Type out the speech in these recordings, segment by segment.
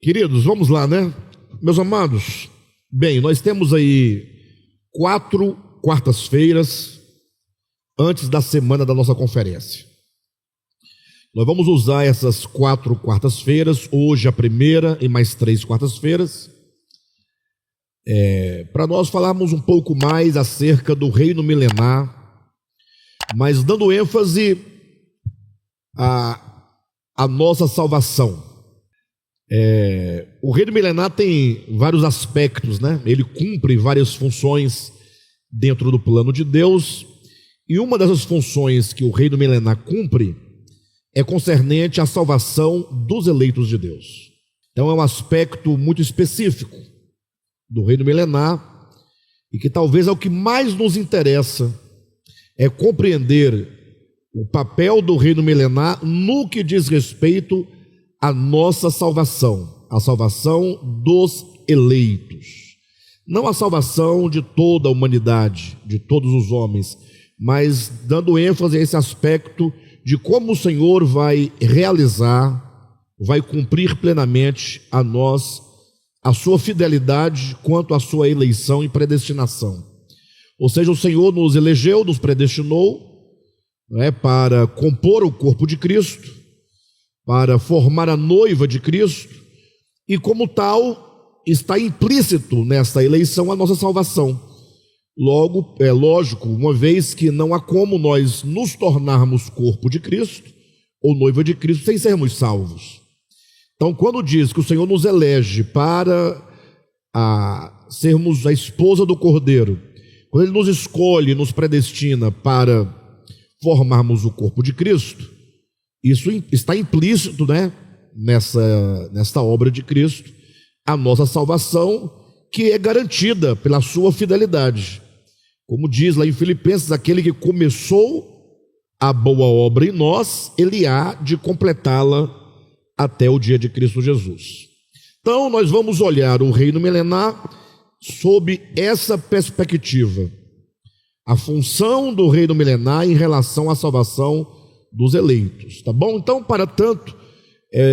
Queridos, vamos lá, né? Meus amados, bem, nós temos aí 4 quartas-feiras antes da semana da nossa conferência. Nós vamos usar essas 4 quartas-feiras, hoje a primeira e mais 3 quartas-feiras, para nós falarmos um pouco mais acerca do reino milenar, mas dando ênfase à nossa salvação. O reino milenar tem vários aspectos, né? Ele cumpre várias funções dentro do plano de Deus, e uma dessas funções que o reino milenar cumpre é concernente à salvação dos eleitos de Deus. Então é um aspecto muito específico do reino milenar, e que talvez é o que mais nos interessa, é compreender o papel do reino milenar no que diz respeito à nossa salvação, a salvação dos eleitos. Não a salvação de toda a humanidade, de todos os homens, mas dando ênfase a esse aspecto de como o Senhor vai realizar, vai cumprir plenamente a nós a sua fidelidade quanto à sua eleição e predestinação. Ou seja, o Senhor nos elegeu, nos predestinou, para compor o corpo de Cristo, para formar a noiva de Cristo, e como tal, está implícito nessa eleição a nossa salvação. Logo, é lógico, uma vez que não há como nós nos tornarmos corpo de Cristo, ou noiva de Cristo, sem sermos salvos. Então, quando diz que o Senhor nos elege para sermos a esposa do Cordeiro, quando Ele nos escolhe, nos predestina para formarmos o corpo de Cristo, isso está implícito, né, nessa obra de Cristo, a nossa salvação, que é garantida pela sua fidelidade. Como diz lá em Filipenses, aquele que começou a boa obra em nós, ele há de completá-la até o dia de Cristo Jesus. Então nós vamos olhar o reino milenar sob essa perspectiva, a função do reino milenar em relação à salvação dos eleitos, tá bom? Então, para tanto,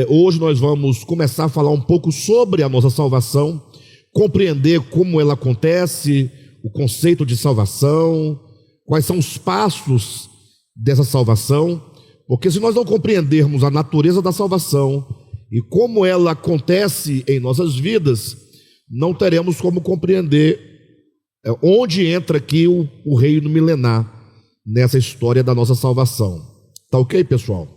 hoje nós vamos começar a falar um pouco sobre a nossa salvação, compreender como ela acontece, o conceito de salvação, quais são os passos dessa salvação, porque se nós não compreendermos a natureza da salvação e como ela acontece em nossas vidas, não teremos como compreender onde entra aqui o reino milenar nessa história da nossa salvação. Tá ok, pessoal?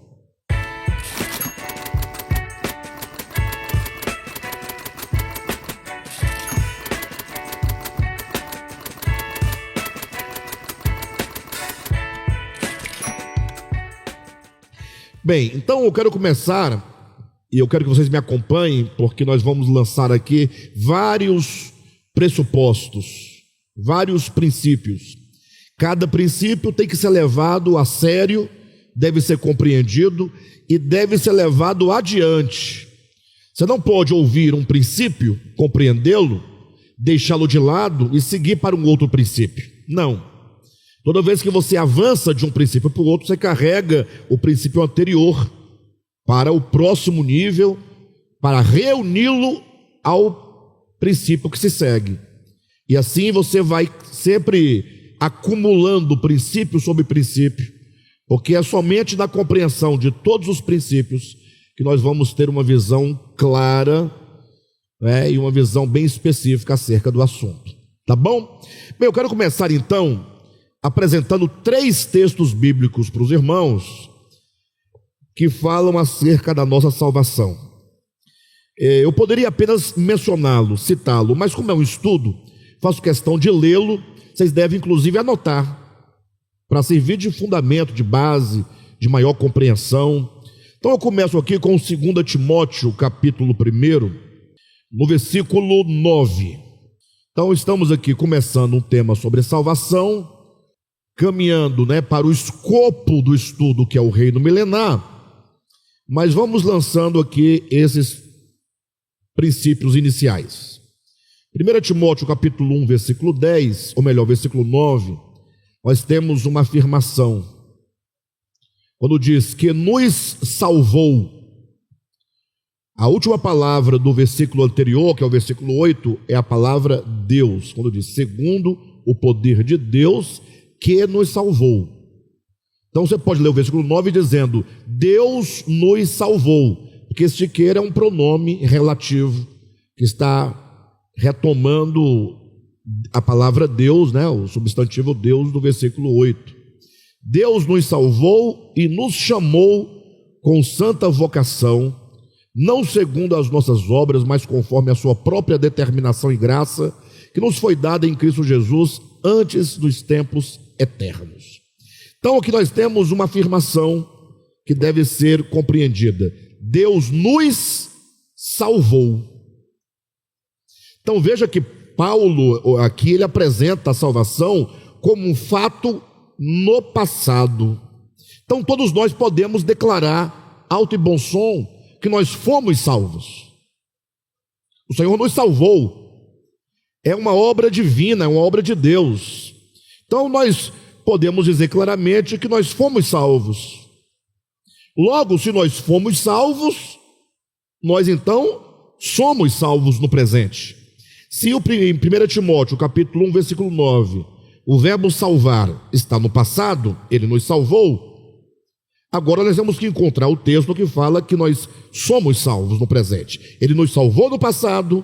Bem, então eu quero começar, e eu quero que vocês me acompanhem, porque nós vamos lançar aqui vários pressupostos, vários princípios. Cada princípio tem que ser levado a sério, deve ser compreendido e deve ser levado adiante. Você não pode ouvir um princípio, compreendê-lo, deixá-lo de lado e seguir para um outro princípio. Não. Toda vez que você avança de um princípio para o outro, você carrega o princípio anterior para o próximo nível, para reuni-lo ao princípio que se segue. E assim você vai sempre acumulando princípio sobre princípio, porque é somente na compreensão de todos os princípios que nós vamos ter uma visão clara, e uma visão bem específica acerca do assunto. Tá bom? Bem, eu quero começar então apresentando 3 textos bíblicos para os irmãos que falam acerca da nossa salvação. Eu poderia apenas mencioná-lo, citá-lo, mas como é um estudo, faço questão de lê-lo. Vocês devem inclusive anotar, para servir de fundamento, de base, de maior compreensão. Então eu começo aqui com 2 Timóteo, capítulo 1, no versículo 9. Então estamos aqui começando um tema sobre salvação, caminhando, para o escopo do estudo, que é o reino milenar, mas vamos lançando aqui esses princípios iniciais. 1 Timóteo capítulo 1, versículo 10, ou melhor, versículo 9, nós temos uma afirmação, quando diz que nos salvou A última palavra do versículo anterior, que é o versículo 8, é a palavra Deus, quando diz, segundo o poder de Deus que nos salvou. Então você pode ler o versículo 9 dizendo, Deus nos salvou, porque este que é um pronome relativo, que está retomando a palavra Deus, né, o substantivo Deus do versículo 8. Deus nos salvou e nos chamou com santa vocação, não segundo as nossas obras, mas conforme a sua própria determinação e graça, que nos foi dada em Cristo Jesus antes dos tempos eternos. Então aqui nós temos uma afirmação que deve ser compreendida. Deus nos salvou. Então veja que Paulo aqui ele apresenta a salvação como um fato no passado. Então todos nós podemos declarar alto e bom som que nós fomos salvos. O Senhor nos salvou. É uma obra divina, é uma obra de Deus. Então nós podemos dizer claramente que nós fomos salvos. Logo, se nós fomos salvos, nós então somos salvos no presente. Se em 1 Timóteo, capítulo 1, versículo 9, o verbo salvar está no passado, ele nos salvou, agora nós temos que encontrar o texto que fala que nós somos salvos no presente. Ele nos salvou no passado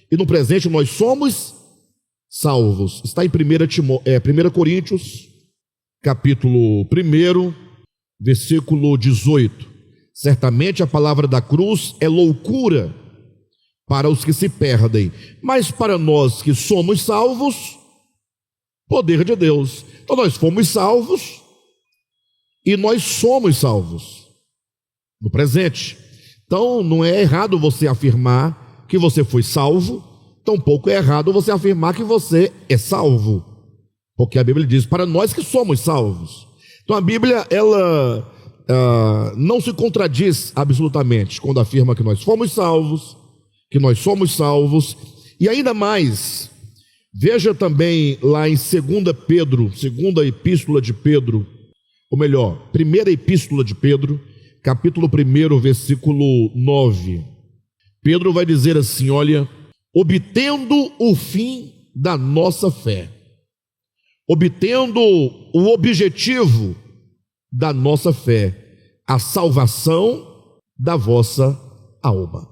e no presente nós somos salvos. Está em 1 Coríntios, capítulo 1, versículo 18. Certamente a palavra da cruz é loucura para os que se perdem, mas para nós que somos salvos, poder de Deus. Então nós fomos salvos e nós somos salvos no presente. Então não é errado você afirmar que você foi salvo, tampouco é errado você afirmar que você é salvo, porque a Bíblia diz para nós que somos salvos. Então a Bíblia ela não se contradiz absolutamente quando afirma que nós fomos salvos, que nós somos salvos. E ainda mais, veja também lá em 2 Pedro, segunda epístola de Pedro, ou melhor, primeira epístola de Pedro, capítulo 1, versículo 9. Pedro vai dizer assim, olha, obtendo o fim da nossa fé, obtendo o objetivo da nossa fé, a salvação da vossa alma.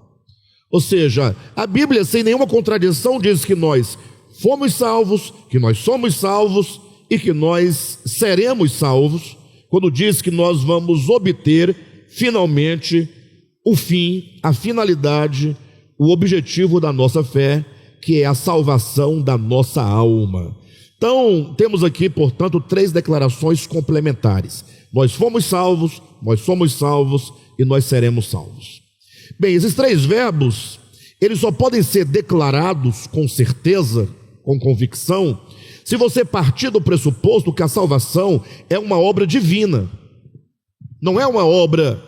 Ou seja, a Bíblia sem nenhuma contradição diz que nós fomos salvos, que nós somos salvos e que nós seremos salvos, quando diz que nós vamos obter finalmente o fim, a finalidade, o objetivo da nossa fé, que é a salvação da nossa alma. Então, temos aqui, portanto, 3 declarações complementares. Nós fomos salvos, nós somos salvos e nós seremos salvos. Bem, esses 3 verbos, eles só podem ser declarados com certeza, com convicção, se você partir do pressuposto que a salvação é uma obra divina, não é uma obra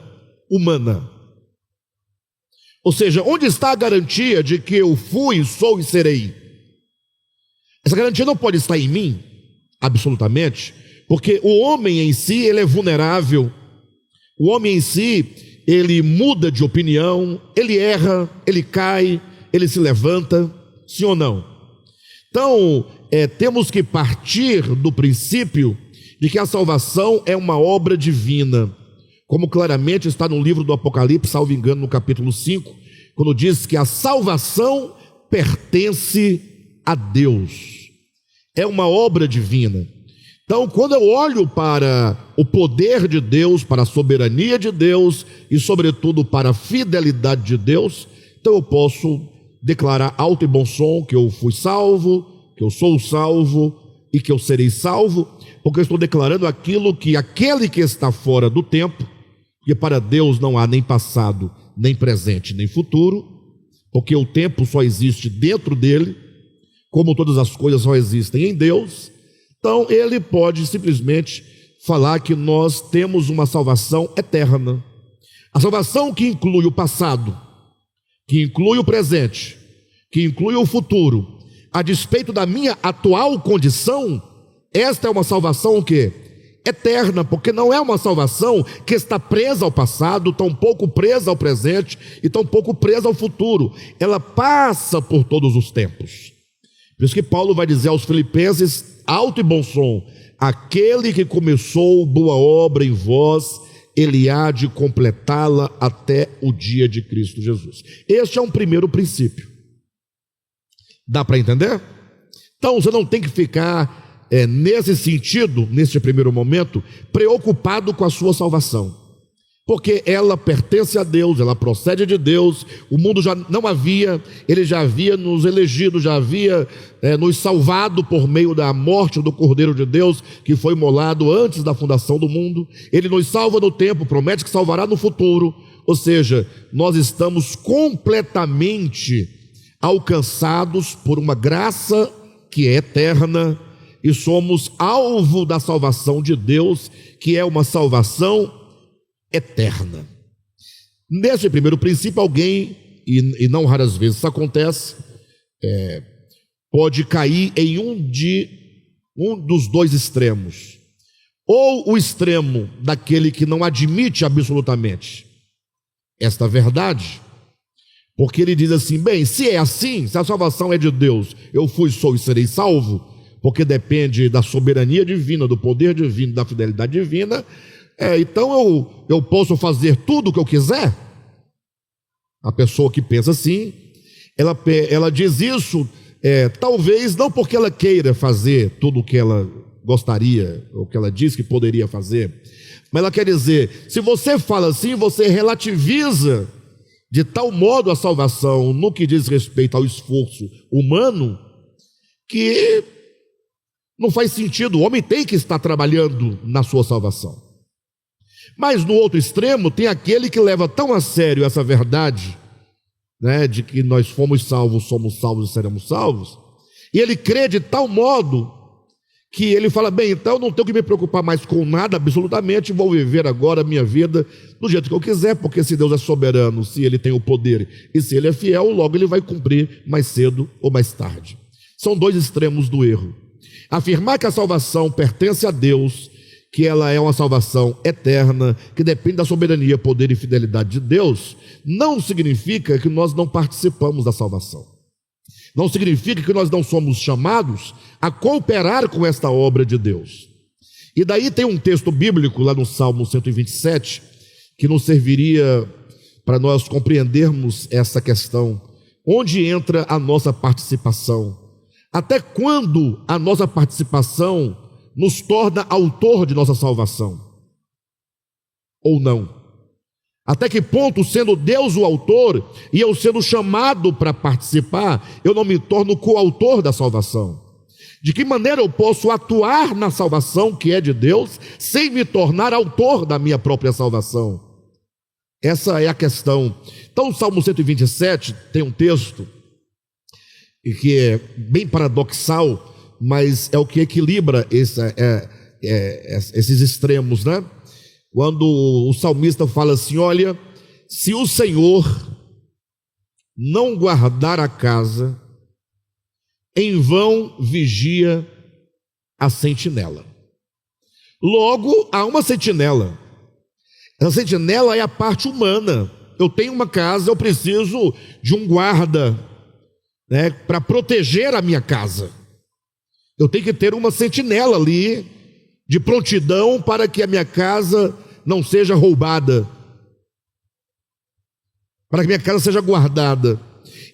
humana. Ou seja, onde está a garantia de que eu fui, sou e serei? Essa garantia não pode estar em mim, absolutamente, porque o homem em si, ele é vulnerável, o homem em si, ele muda de opinião, ele erra, ele cai, ele se levanta, sim ou não? Então, temos que partir do princípio de que a salvação é uma obra divina, como claramente está no livro do Apocalipse, salvo engano, no capítulo 5, quando diz que a salvação pertence a Deus, é uma obra divina. Então, quando eu olho para o poder de Deus, para a soberania de Deus e, sobretudo, para a fidelidade de Deus, então eu posso declarar alto e bom som que eu fui salvo, que eu sou salvo e que eu serei salvo, porque eu estou declarando aquilo que aquele que está fora do tempo, porque para Deus não há nem passado, nem presente, nem futuro, porque o tempo só existe dentro dele, como todas as coisas só existem em Deus. Então ele pode simplesmente falar que nós temos uma salvação eterna. A salvação que inclui o passado, que inclui o presente, que inclui o futuro, a despeito da minha atual condição, esta é uma salvação o quê? eterna, porque não é uma salvação que está presa ao passado, tampouco presa ao presente e tampouco presa ao futuro. Ela passa por todos os tempos. Por isso que Paulo vai dizer aos Filipenses, alto e bom som: aquele que começou boa obra em vós, ele há de completá-la até o dia de Cristo Jesus. Este é um primeiro princípio. Dá para entender? Então você não tem que ficar nesse sentido, nesse primeiro momento, preocupado com a sua salvação, porque ela pertence a Deus, ela procede de Deus. O mundo já não havia, ele já havia nos elegido, já havia nos salvado por meio da morte do Cordeiro de Deus, que foi imolado antes da fundação do mundo. Ele nos salva no tempo, promete que salvará no futuro. Ou seja, nós estamos completamente alcançados por uma graça que é eterna, e somos alvo da salvação de Deus, que é uma salvação eterna. Nesse primeiro princípio, alguém, e não raras vezes isso acontece, pode cair em um dos dois extremos. Ou o extremo daquele que não admite absolutamente esta verdade, porque ele diz assim: bem, se é assim, se a salvação é de Deus, eu fui, sou e serei salvo, porque depende da soberania divina, do poder divino, da fidelidade divina, então eu posso fazer tudo o que eu quiser. A pessoa que pensa assim, ela diz isso, talvez não porque ela queira fazer tudo o que ela gostaria, ou que ela diz que poderia fazer, mas ela quer dizer, se você fala assim, você relativiza de tal modo a salvação no que diz respeito ao esforço humano, que não faz sentido. O homem tem que estar trabalhando na sua salvação. Mas no outro extremo tem aquele que leva tão a sério essa verdade, de que nós fomos salvos, somos salvos e seremos salvos, e ele crê de tal modo que ele fala: bem, então não tenho que me preocupar mais com nada absolutamente, vou viver agora a minha vida do jeito que eu quiser, porque se Deus é soberano, se ele tem o poder e se ele é fiel, logo ele vai cumprir mais cedo ou mais tarde. São dois extremos do erro. Afirmar que a salvação pertence a Deus, que ela é uma salvação eterna, que depende da soberania, poder e fidelidade de Deus, não significa que nós não participamos da salvação. Não significa que nós não somos chamados a cooperar com esta obra de Deus. E daí tem um texto bíblico lá no Salmo 127, que nos serviria para nós compreendermos essa questão. Onde entra a nossa participação? Até quando a nossa participação nos torna autor de nossa salvação? Ou não? Até que ponto, sendo Deus o autor e eu sendo chamado para participar, eu não me torno coautor da salvação? De que maneira eu posso atuar na salvação que é de Deus sem me tornar autor da minha própria salvação? Essa é a questão. Então o Salmo 127 tem um texto que é bem paradoxal, mas é o que equilibra esses extremos, Quando o salmista fala assim: olha, se o Senhor não guardar a casa, em vão vigia a sentinela. Logo, há uma sentinela. Essa sentinela é a parte humana. Eu tenho uma casa, eu preciso de um guarda, para proteger a minha casa. Eu tenho que ter uma sentinela ali, de prontidão, para que a minha casa não seja roubada, para que minha casa seja guardada.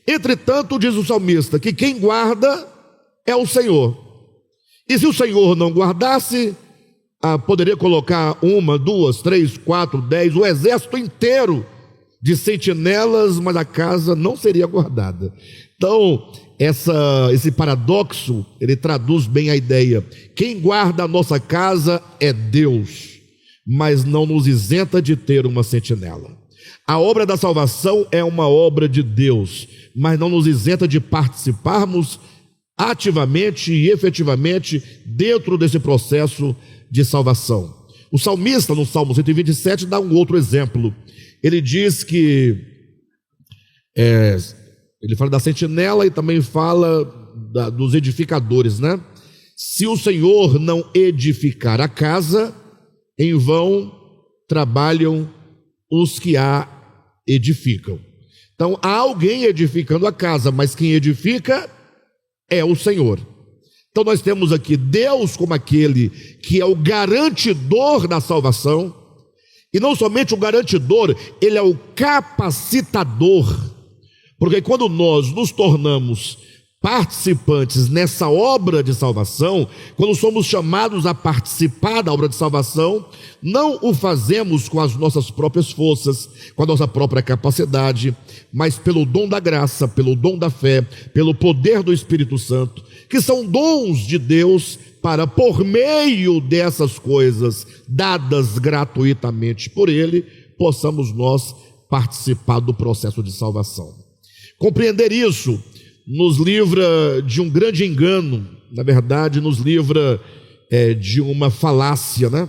Entretanto, diz o salmista, que quem guarda é o Senhor. E se o Senhor não guardasse, poderia colocar 1, 2, 3, 4, 10, o exército inteiro de sentinelas, mas a casa não seria guardada. Então, esse paradoxo, ele traduz bem a ideia. Quem guarda a nossa casa é Deus, mas não nos isenta de ter uma sentinela. A obra da salvação é uma obra de Deus, mas não nos isenta de participarmos ativamente e efetivamente dentro desse processo de salvação. O salmista, no Salmo 127, dá um outro exemplo. Ele diz que ele fala da sentinela e também fala dos edificadores, Se o Senhor não edificar a casa, em vão trabalham os que a edificam. Então, há alguém edificando a casa, mas quem edifica é o Senhor. Então, nós temos aqui Deus como aquele que é o garantidor da salvação, e não somente o garantidor, ele é o capacitador, porque quando nós nos tornamos participantes nessa obra de salvação, quando somos chamados a participar da obra de salvação, não o fazemos com as nossas próprias forças, com a nossa própria capacidade, mas pelo dom da graça, pelo dom da fé, pelo poder do Espírito Santo, que são dons de Deus para, por meio dessas coisas dadas gratuitamente por Ele, possamos nós participar do processo de salvação. Compreender isso nos livra de um grande engano, na verdade nos livra de uma falácia, né?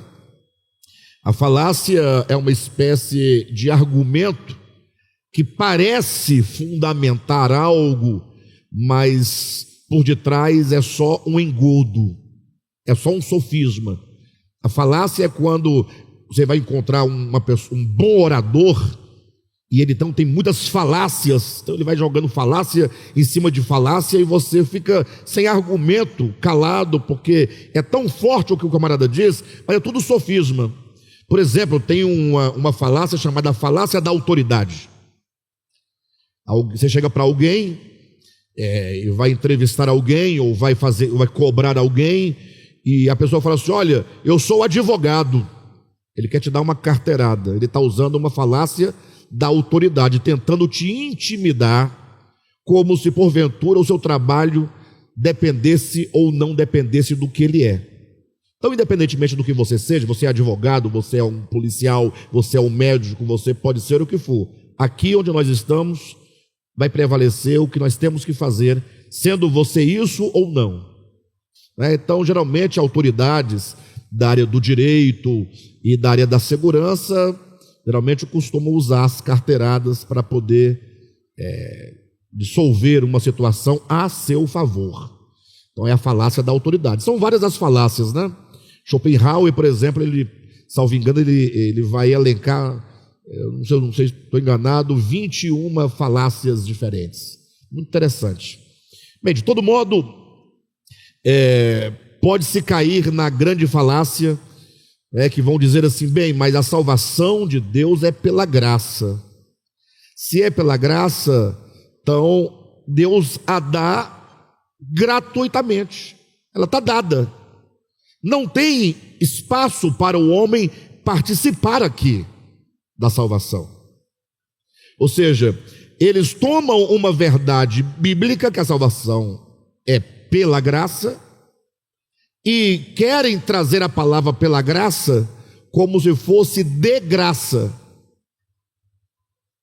A falácia é uma espécie de argumento que parece fundamentar algo, mas por detrás é só um engodo, é só um sofisma. A falácia é quando você vai encontrar um bom orador, e ele então tem muitas falácias, então ele vai jogando falácia em cima de falácia e você fica sem argumento, calado, porque é tão forte o que o camarada diz, mas é tudo sofisma. Por exemplo, tem uma falácia chamada falácia da autoridade. Você chega para alguém e vai entrevistar alguém ou vai cobrar alguém, e a pessoa fala assim: olha, eu sou advogado. Ele quer te dar uma carteirada, ele está usando uma falácia da autoridade, tentando te intimidar, como se porventura o seu trabalho dependesse ou não dependesse do que ele é. Então, independentemente do que você seja, você é advogado, você é um policial, você é um médico, você pode ser o que for, aqui onde nós estamos vai prevalecer o que nós temos que fazer, sendo você isso ou não. Então, geralmente, autoridades da área do direito e da área da segurança geralmente costumam usar as carteiradas para poder dissolver uma situação a seu favor. Então é a falácia da autoridade. São várias as falácias, né? Schopenhauer, por exemplo, salvo engano, ele vai elencar, não sei se estou enganado, 21 falácias diferentes. Muito interessante. Bem, de todo modo, pode-se cair na grande falácia, que vão dizer assim: bem, mas a salvação de Deus é pela graça. Se é pela graça, então Deus a dá gratuitamente, ela está dada. Não tem espaço para o homem participar aqui da salvação. Ou seja, eles tomam uma verdade bíblica, que a salvação é pela graça, e querem trazer a palavra pela graça como se fosse de graça,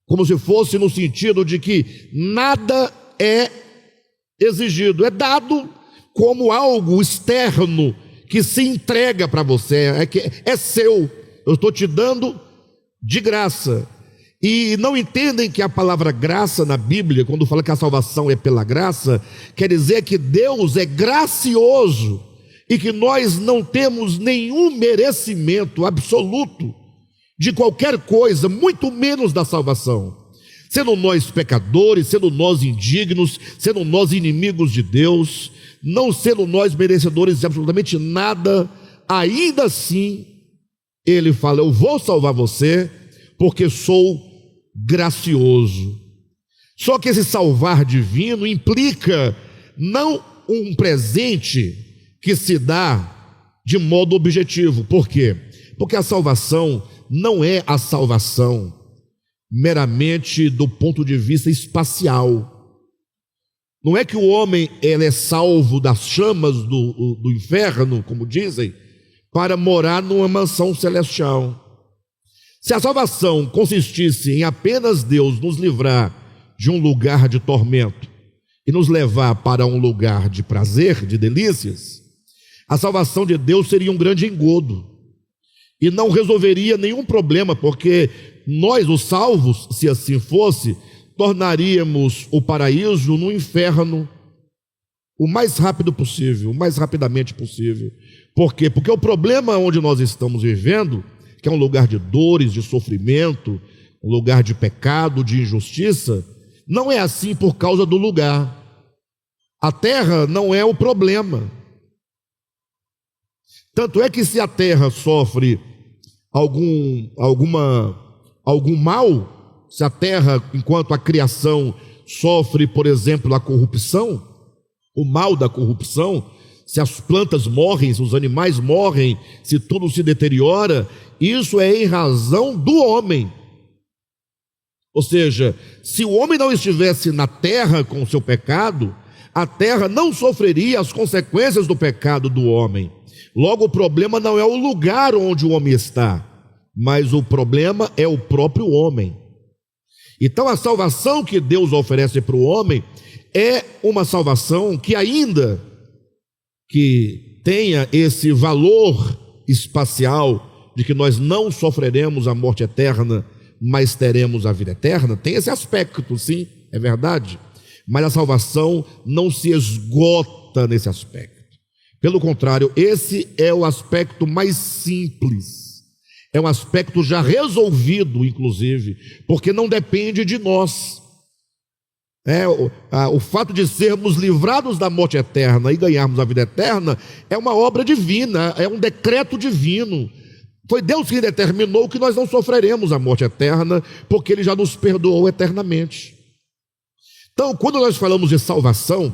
como se fosse no sentido de que nada é exigido, é dado como algo externo que se entrega para você, é seu, eu estou te dando de graça. E não entendem que a palavra graça na Bíblia, quando fala que a salvação é pela graça, quer dizer que Deus é gracioso e que nós não temos nenhum merecimento absoluto de qualquer coisa, muito menos da salvação. Sendo nós pecadores, sendo nós indignos, sendo nós inimigos de Deus, não sendo nós merecedores de absolutamente nada, ainda assim, Ele fala: eu vou salvar você, porque sou gracioso. Só que esse salvar divino implica não um presente que se dá de modo objetivo. Por quê? Porque a salvação não é a salvação meramente do ponto de vista espacial. Não é que o homem é salvo das chamas do inferno, como dizem, para morar numa mansão celestial. Se a salvação consistisse em apenas Deus nos livrar de um lugar de tormento e nos levar para um lugar de prazer, de delícias, a salvação de Deus seria um grande engodo e não resolveria nenhum problema, porque nós, os salvos, se assim fosse, tornaríamos o paraíso no inferno o mais rápido possível, o mais rapidamente possível. Por quê? Porque o problema onde nós estamos vivendo, que é um lugar de dores, de sofrimento, um lugar de pecado, de injustiça, não é assim por causa do lugar. A terra não é o problema. Tanto é que se a terra sofre algum mal, se a terra, enquanto a criação, sofre, por exemplo, a corrupção, o mal da corrupção, se as plantas morrem, se os animais morrem, se tudo se deteriora, isso é em razão do homem. Ou seja, se o homem não estivesse na terra com o seu pecado, a terra não sofreria as consequências do pecado do homem. Logo, o problema não é o lugar onde o homem está, mas o problema é o próprio homem. Então, a salvação que Deus oferece para o homem é uma salvação que, ainda que tenha esse valor espacial de que nós não sofreremos a morte eterna, mas teremos a vida eterna, tem esse aspecto, sim, é verdade. Mas a salvação não se esgota nesse aspecto. Pelo contrário, esse é o aspecto mais simples. É um aspecto já resolvido, inclusive, porque não depende de nós. O fato de sermos livrados da morte eterna e ganharmos a vida eterna é uma obra divina, é um decreto divino. Foi Deus que determinou que nós não sofreremos a morte eterna, porque Ele já nos perdoou eternamente. Então, quando nós falamos de salvação,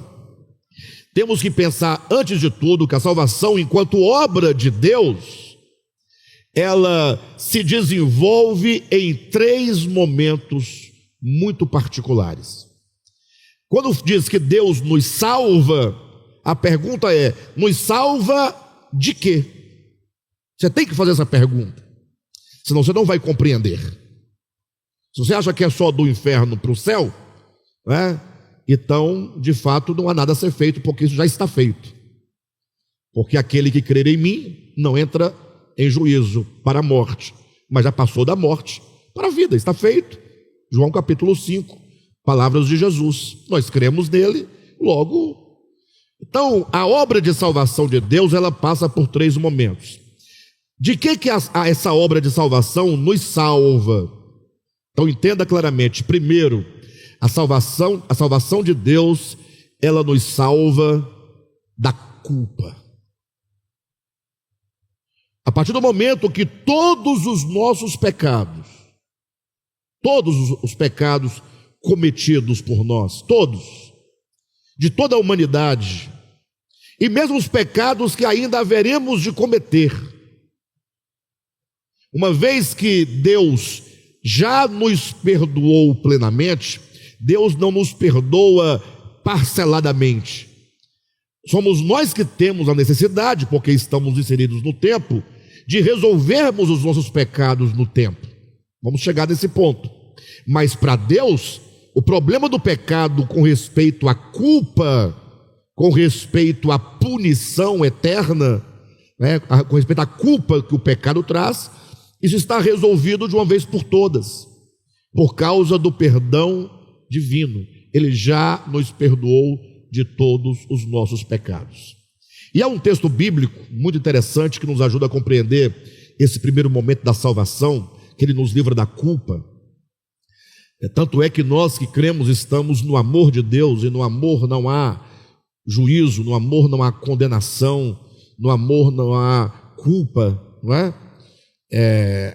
temos que pensar, antes de tudo, que a salvação, enquanto obra de Deus, ela se desenvolve em 3 momentos muito particulares. Quando diz que Deus nos salva, a pergunta é: nos salva de quê? Você tem que fazer essa pergunta, senão você não vai compreender. Se você acha que é só do inferno para o céu, então, de fato, não há nada a ser feito, porque isso já está feito. Porque aquele que crer em mim não entra em juízo para a morte, mas já passou da morte para a vida, está feito. João capítulo 5, palavras de Jesus. Nós cremos nele, logo. Então, a obra de salvação de Deus, ela passa por 3 momentos. De que essa obra de salvação nos salva? Então, entenda claramente. Primeiro, a salvação de Deus, ela nos salva da culpa. A partir do momento que todos os nossos pecados, todos os pecados cometidos por nós, todos, de toda a humanidade, e mesmo os pecados que ainda haveremos de cometer, uma vez que Deus já nos perdoou plenamente, Deus não nos perdoa parceladamente. Somos nós que temos a necessidade, porque estamos inseridos no tempo, de resolvermos os nossos pecados no tempo. Vamos chegar nesse ponto. Mas para Deus, o problema do pecado com respeito à culpa, com respeito à punição eterna, com respeito à culpa que o pecado traz, isso está resolvido de uma vez por todas, por causa do perdão divino. Ele já nos perdoou de todos os nossos pecados. E há um texto bíblico muito interessante que nos ajuda a compreender esse primeiro momento da salvação, que ele nos livra da culpa. Tanto é que nós que cremos estamos no amor de Deus, e no amor não há juízo, no amor não há condenação, no amor não há culpa, não é?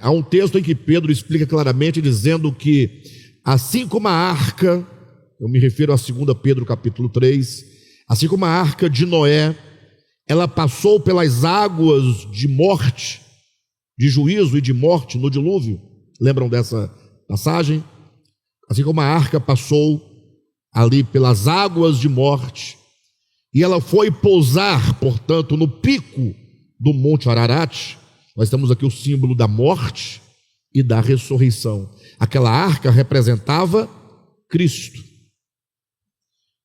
Há um texto em que Pedro explica claramente, dizendo que assim como a arca, eu me refiro a 2 Pedro capítulo 3, assim como a arca de Noé, ela passou pelas águas de morte, de juízo e de morte no dilúvio. Lembram dessa passagem? Assim como a arca passou ali pelas águas de morte, e ela foi pousar, portanto, no pico do Monte Ararat. Nós temos aqui o símbolo da morte e da ressurreição. Aquela arca representava Cristo.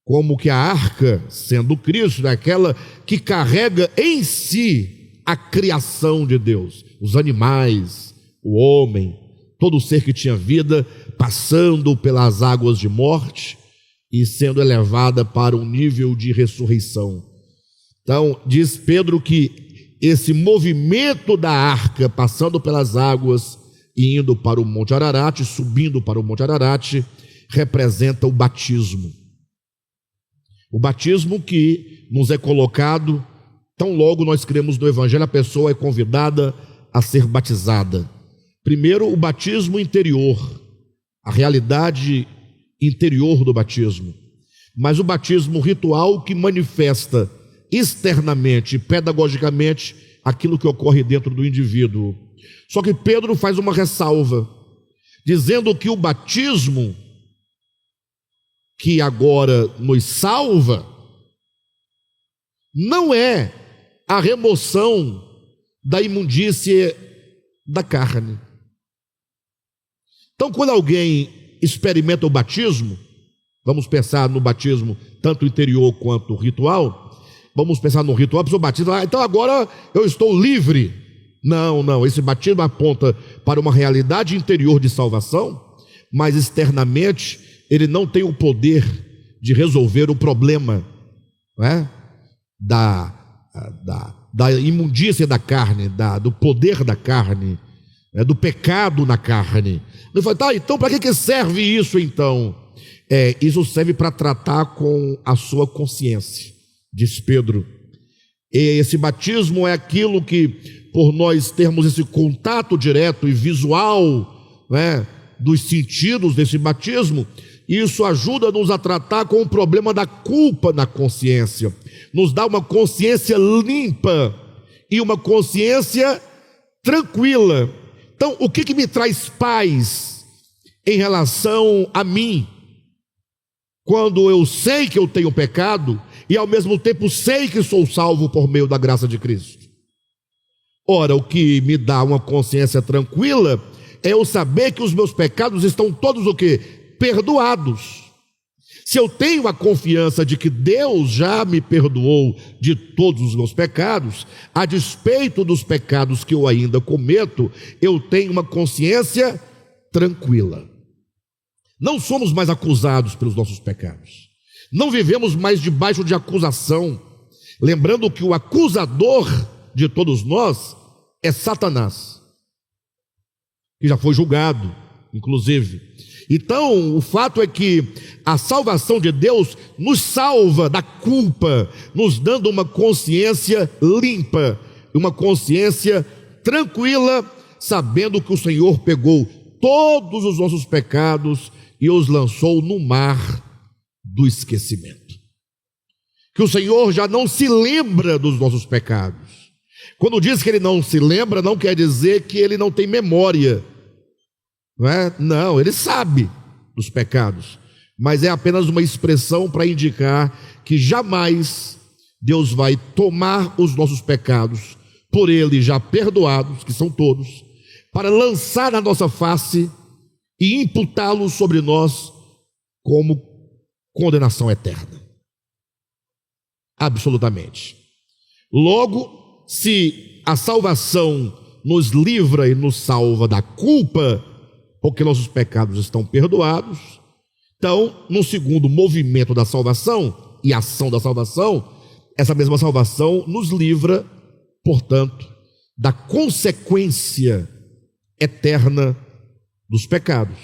Como que a arca, sendo Cristo, é aquela que carrega em si a criação de Deus, os animais, o homem, todo ser que tinha vida, passando pelas águas de morte e sendo elevada para um nível de ressurreição. Então, diz Pedro que esse movimento da arca, passando pelas águas e indo para o Monte Ararat, subindo para o Monte Ararat, representa o batismo. O batismo que nos é colocado, tão logo nós cremos no Evangelho, a pessoa é convidada a ser batizada. Primeiro, o batismo interior, a realidade interior do batismo. Mas o batismo ritual que manifesta externamente, pedagogicamente, aquilo que ocorre dentro do indivíduo. Só que Pedro faz uma ressalva, dizendo que o batismo que agora nos salva não é a remoção da imundície da carne. Então, quando alguém experimenta o batismo, vamos pensar no batismo tanto interior quanto ritual, vamos pensar no ritual, a pessoa batiza, então agora eu estou livre. Não, esse batismo aponta para uma realidade interior de salvação, mas externamente ele não tem o poder de resolver o problema, não é? da imundícia da carne, do poder da carne, do pecado na carne. Ele fala, então para que serve isso então? Isso serve para tratar com a sua consciência, diz Pedro. Esse batismo é aquilo que, por nós termos esse contato direto e visual, dos sentidos desse batismo, isso ajuda-nos a tratar com o problema da culpa na consciência, nos dá uma consciência limpa e uma consciência tranquila. Então, o que me traz paz em relação a mim, quando eu sei que eu tenho pecado e ao mesmo tempo sei que sou salvo por meio da graça de Cristo? Ora, o que me dá uma consciência tranquila é eu saber que os meus pecados estão todos o quê? Perdoados. Se eu tenho a confiança de que Deus já me perdoou de todos os meus pecados, a despeito dos pecados que eu ainda cometo, eu tenho uma consciência tranquila. Não somos mais acusados pelos nossos pecados. Não vivemos mais debaixo de acusação. Lembrando que o acusador de todos nós é Satanás, que já foi julgado, inclusive. Então, o fato é que a salvação de Deus nos salva da culpa, nos dando uma consciência limpa, uma consciência tranquila, sabendo que o Senhor pegou todos os nossos pecados e os lançou no mar do esquecimento. Que o Senhor já não se lembra dos nossos pecados. Quando diz que Ele não se lembra, não quer dizer que Ele não tem memória. Não, Ele sabe dos pecados, mas é apenas uma expressão para indicar que jamais Deus vai tomar os nossos pecados, por Ele já perdoados, que são todos, para lançar na nossa face e imputá-los sobre nós como condenação eterna. Absolutamente. Logo, se a salvação nos livra e nos salva da culpa, porque nossos pecados estão perdoados, então, no segundo movimento da salvação e ação da salvação, essa mesma salvação nos livra, portanto, da consequência eterna dos pecados.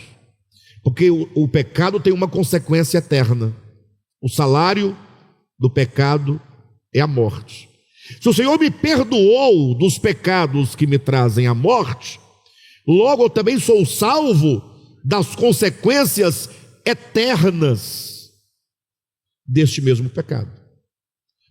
Porque o pecado tem uma consequência eterna. O salário do pecado é a morte. Se o Senhor me perdoou dos pecados que me trazem a morte, logo eu também sou salvo das consequências eternas deste mesmo pecado.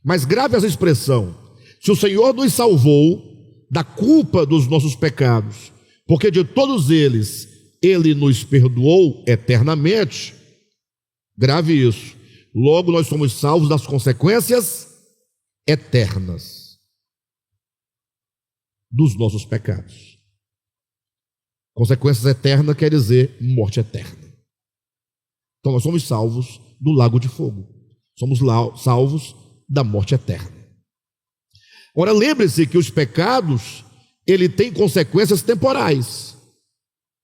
Mas grave essa expressão: se o Senhor nos salvou da culpa dos nossos pecados, porque de todos eles Ele nos perdoou eternamente, grave isso, logo nós somos salvos das consequências eternas dos nossos pecados. Consequências eternas quer dizer morte eterna. Então nós somos salvos do lago de fogo. Somos salvos da morte eterna. Ora, lembre-se que os pecados, ele tem consequências temporais.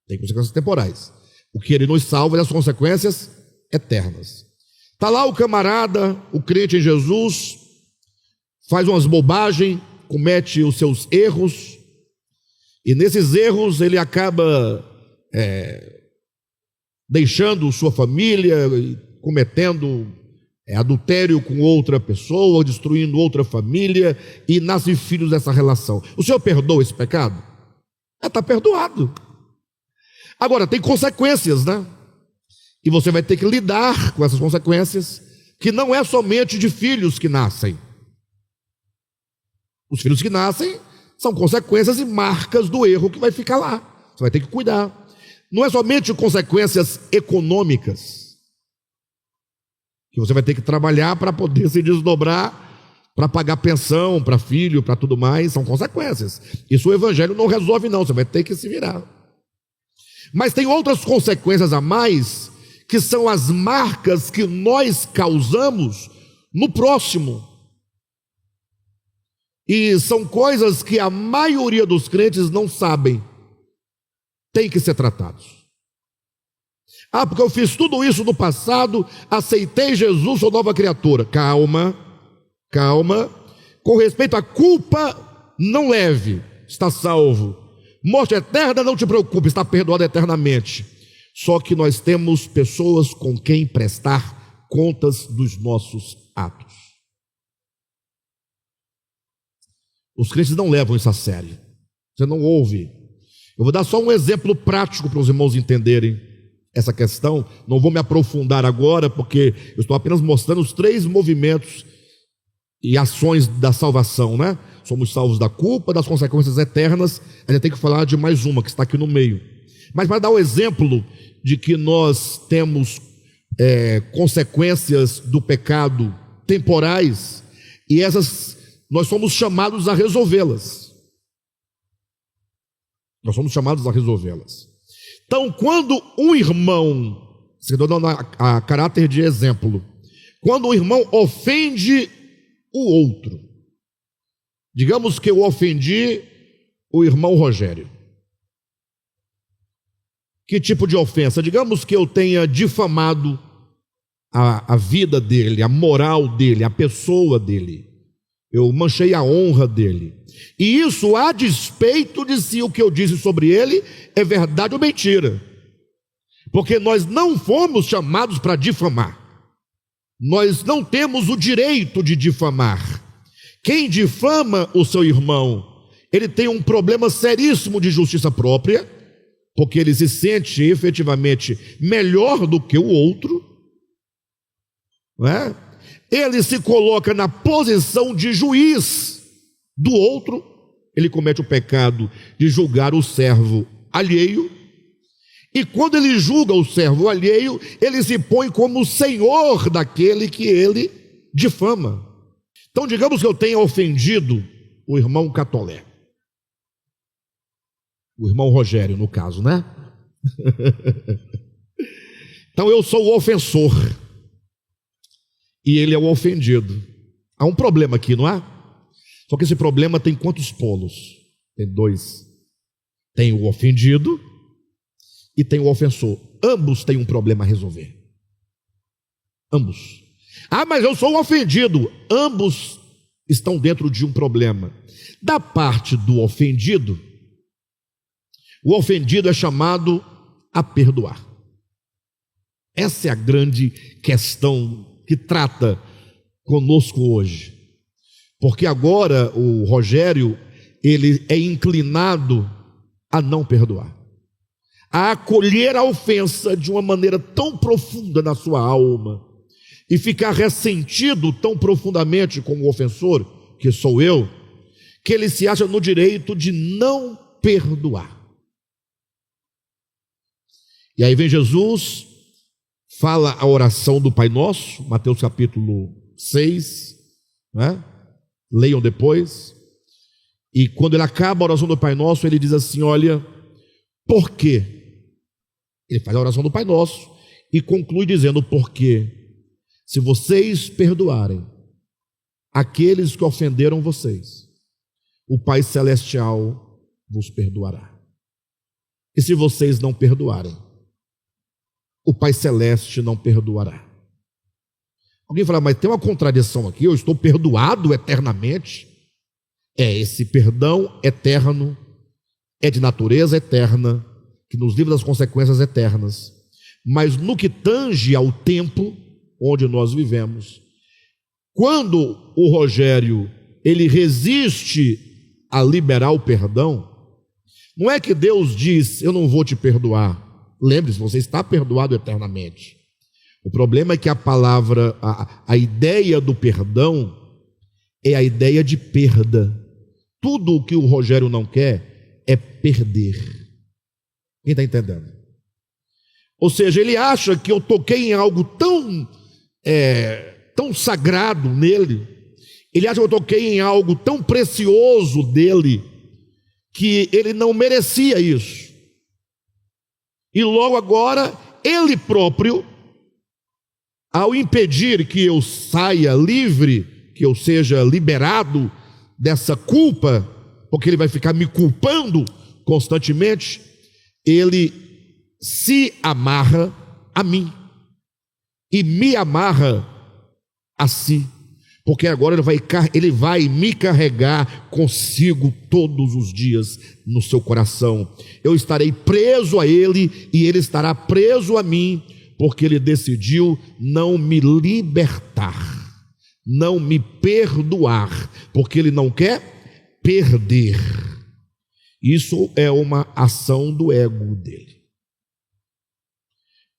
Tem consequências temporais. O que ele nos salva é as consequências eternas. Está lá o camarada, o crente em Jesus, faz umas bobagens, comete os seus erros, e nesses erros ele acaba deixando sua família, cometendo adultério com outra pessoa, destruindo outra família, e nascem filhos dessa relação. O Senhor perdoa esse pecado? Está perdoado. Agora, tem consequências, né? E você vai ter que lidar com essas consequências, que não é somente de filhos que nascem. Os filhos que nascem são consequências e marcas do erro que vai ficar lá. Você vai ter que cuidar. Não é somente consequências econômicas, que você vai ter que trabalhar para poder se desdobrar, para pagar pensão, para filho, para tudo mais. São consequências. Isso o evangelho não resolve não, você vai ter que se virar. Mas tem outras consequências a mais, que são as marcas que nós causamos no próximo. E são coisas que a maioria dos crentes não sabem. Tem que ser tratados. Porque eu fiz tudo isso no passado, aceitei Jesus, sou nova criatura. Calma. Com respeito à culpa, não leve, está salvo. Morte eterna, não te preocupe, está perdoado eternamente. Só que nós temos pessoas com quem prestar contas dos nossos atos. Os crentes não levam isso a sério. Você não ouve. Eu vou dar só um exemplo prático para os irmãos entenderem essa questão. Não vou me aprofundar agora, porque eu estou apenas mostrando os 3 movimentos e ações da salvação, né? Somos salvos da culpa, das consequências eternas. A gente tem que falar de mais uma que está aqui no meio. Mas para dar o exemplo de que nós temos consequências do pecado temporais, e essas nós somos chamados a resolvê-las. Nós somos chamados a resolvê-las. Então, quando um irmão, se estou dando a caráter de exemplo, quando um irmão ofende o outro, digamos que eu ofendi o irmão Rogério. Que tipo de ofensa? Digamos que eu tenha difamado a vida dele, a moral dele, a pessoa dele. Eu manchei a honra dele. E isso a despeito de se o que eu disse sobre ele é verdade ou mentira. Porque nós não fomos chamados para difamar. Nós não temos o direito de difamar. Quem difama o seu irmão, ele tem um problema seríssimo de justiça própria, porque ele se sente efetivamente melhor do que o outro, não é? Ele se coloca na posição de juiz do outro, ele comete o pecado de julgar o servo alheio, e quando ele julga o servo alheio, ele se põe como senhor daquele que ele difama. Então digamos que eu tenha ofendido o irmão Catolé, o irmão Rogério no caso, né? Então eu sou o ofensor e ele é o ofendido. Há um problema aqui, não há? Só que esse problema tem quantos polos? Tem 2. Tem o ofendido e tem o ofensor. Ambos têm um problema a resolver. Ambos. Mas eu sou o ofendido. Ambos estão dentro de um problema. Da parte do ofendido, o ofendido é chamado a perdoar. Essa é a grande questão que trata conosco hoje. Porque agora o Rogério, ele é inclinado a não perdoar, a acolher a ofensa de uma maneira tão profunda na sua alma e ficar ressentido tão profundamente com o ofensor, que sou eu, que ele se acha no direito de não perdoar. E aí vem Jesus, fala a oração do Pai Nosso, Mateus capítulo 6, né? Leiam depois. E quando ele acaba a oração do Pai Nosso, ele diz assim: olha, por quê? Ele faz a oração do Pai Nosso e conclui dizendo: porque se vocês perdoarem aqueles que ofenderam vocês, o Pai Celestial vos perdoará. E se vocês não perdoarem, o Pai Celeste não perdoará. Alguém fala, mas tem uma contradição aqui, eu estou perdoado eternamente. Esse perdão eterno é de natureza eterna, que nos livra das consequências eternas. Mas no que tange ao tempo onde nós vivemos, quando o Rogério ele resiste a liberar o perdão, não é que Deus diz, eu não vou te perdoar. Lembre-se, você está perdoado eternamente. O problema é que a palavra, a ideia do perdão é a ideia de perda. Tudo o que o Rogério não quer é perder. Quem está entendendo? Ou seja, ele acha que eu toquei em algo tão sagrado nele, ele acha que eu toquei em algo tão precioso dele, que ele não merecia isso. E logo agora, ele próprio, ao impedir que eu saia livre, que eu seja liberado dessa culpa, porque ele vai ficar me culpando constantemente, ele se amarra a mim e me amarra a si, porque agora ele vai me carregar consigo todos os dias no seu coração. Eu estarei preso a ele e ele estará preso a mim, porque ele decidiu não me libertar, não me perdoar, porque ele não quer perder. Isso é uma ação do ego dele.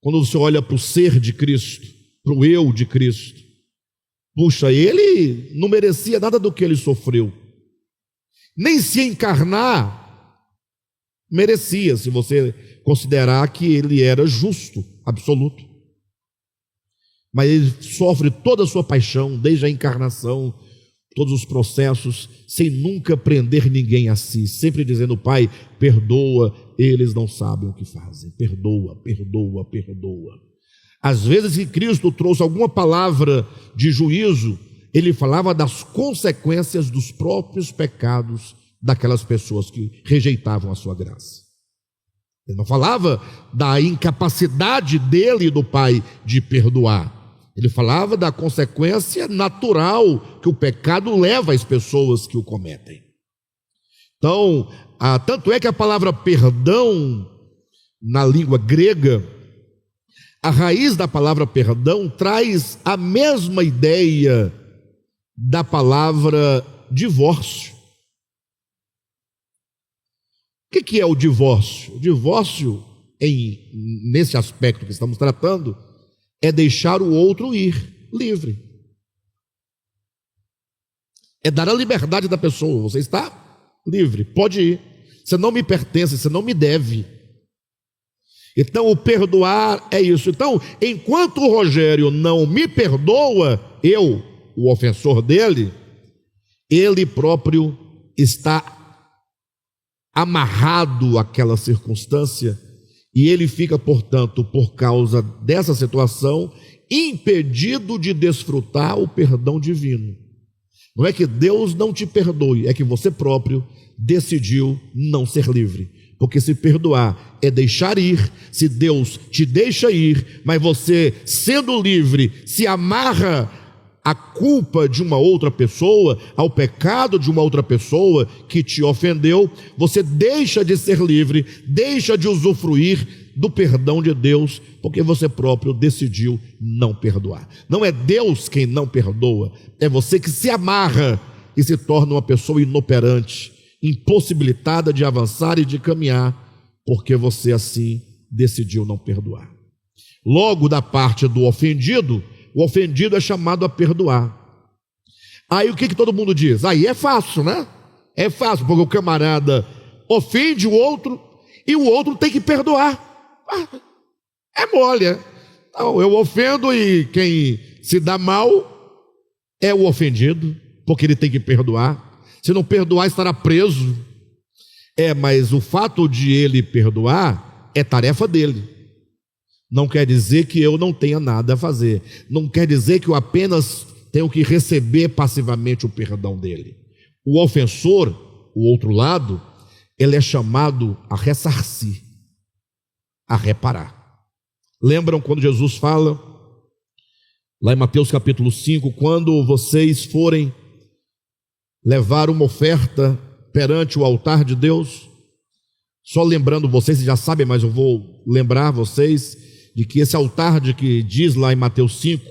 Quando você olha para o ser de Cristo, para o eu de Cristo, puxa, ele não merecia nada do que ele sofreu, nem se encarnar merecia, se você considerar que ele era justo, absoluto. Mas ele sofre toda a sua paixão, desde a encarnação, todos os processos, sem nunca prender ninguém a si, sempre dizendo, Pai, perdoa, eles não sabem o que fazem, perdoa, perdoa, perdoa. Às vezes que Cristo trouxe alguma palavra de juízo, ele falava das consequências dos próprios pecados daquelas pessoas que rejeitavam a sua graça. Ele não falava da incapacidade dele e do Pai de perdoar. Ele falava da consequência natural que o pecado leva às pessoas que o cometem. Então, tanto é que a palavra perdão, na língua grega, a raiz da palavra perdão traz a mesma ideia da palavra divórcio. O que é o divórcio? O divórcio, nesse aspecto que estamos tratando, é deixar o outro ir livre. É dar a liberdade da pessoa. Você está livre, pode ir. Você não me pertence, você não me deve. Então o perdoar é isso. Então, enquanto o Rogério não me perdoa, eu, o ofensor dele, ele próprio está amarrado àquela circunstância, e ele fica, portanto, por causa dessa situação, impedido de desfrutar o perdão divino. Não é que Deus não te perdoe, é que você próprio decidiu não ser livre. Porque se perdoar é deixar ir, se Deus te deixa ir, mas você, sendo livre, se amarra à culpa de uma outra pessoa, ao pecado de uma outra pessoa que te ofendeu, você deixa de ser livre, deixa de usufruir do perdão de Deus, porque você próprio decidiu não perdoar. Não é Deus quem não perdoa, é você que se amarra e se torna uma pessoa inoperante, impossibilitada de avançar e de caminhar, porque você assim decidiu não perdoar. Logo, da parte do ofendido, o ofendido é chamado a perdoar. Aí o que todo mundo diz? Aí é fácil, né? É fácil, porque o camarada ofende o outro e o outro tem que perdoar. É mole, é? Então, eu ofendo e quem se dá mal é o ofendido, porque ele tem que perdoar. Se não perdoar, estará preso. Mas o fato de ele perdoar é tarefa dele. Não quer dizer que eu não tenha nada a fazer. Não quer dizer que eu apenas tenho que receber passivamente o perdão dele. O ofensor, o outro lado, ele é chamado a ressarcir, a reparar. Lembram quando Jesus fala lá em Mateus capítulo 5, quando vocês forem levar uma oferta perante o altar de Deus, só lembrando vocês, vocês já sabem, mas eu vou lembrar vocês de que esse altar de que diz lá em Mateus 5,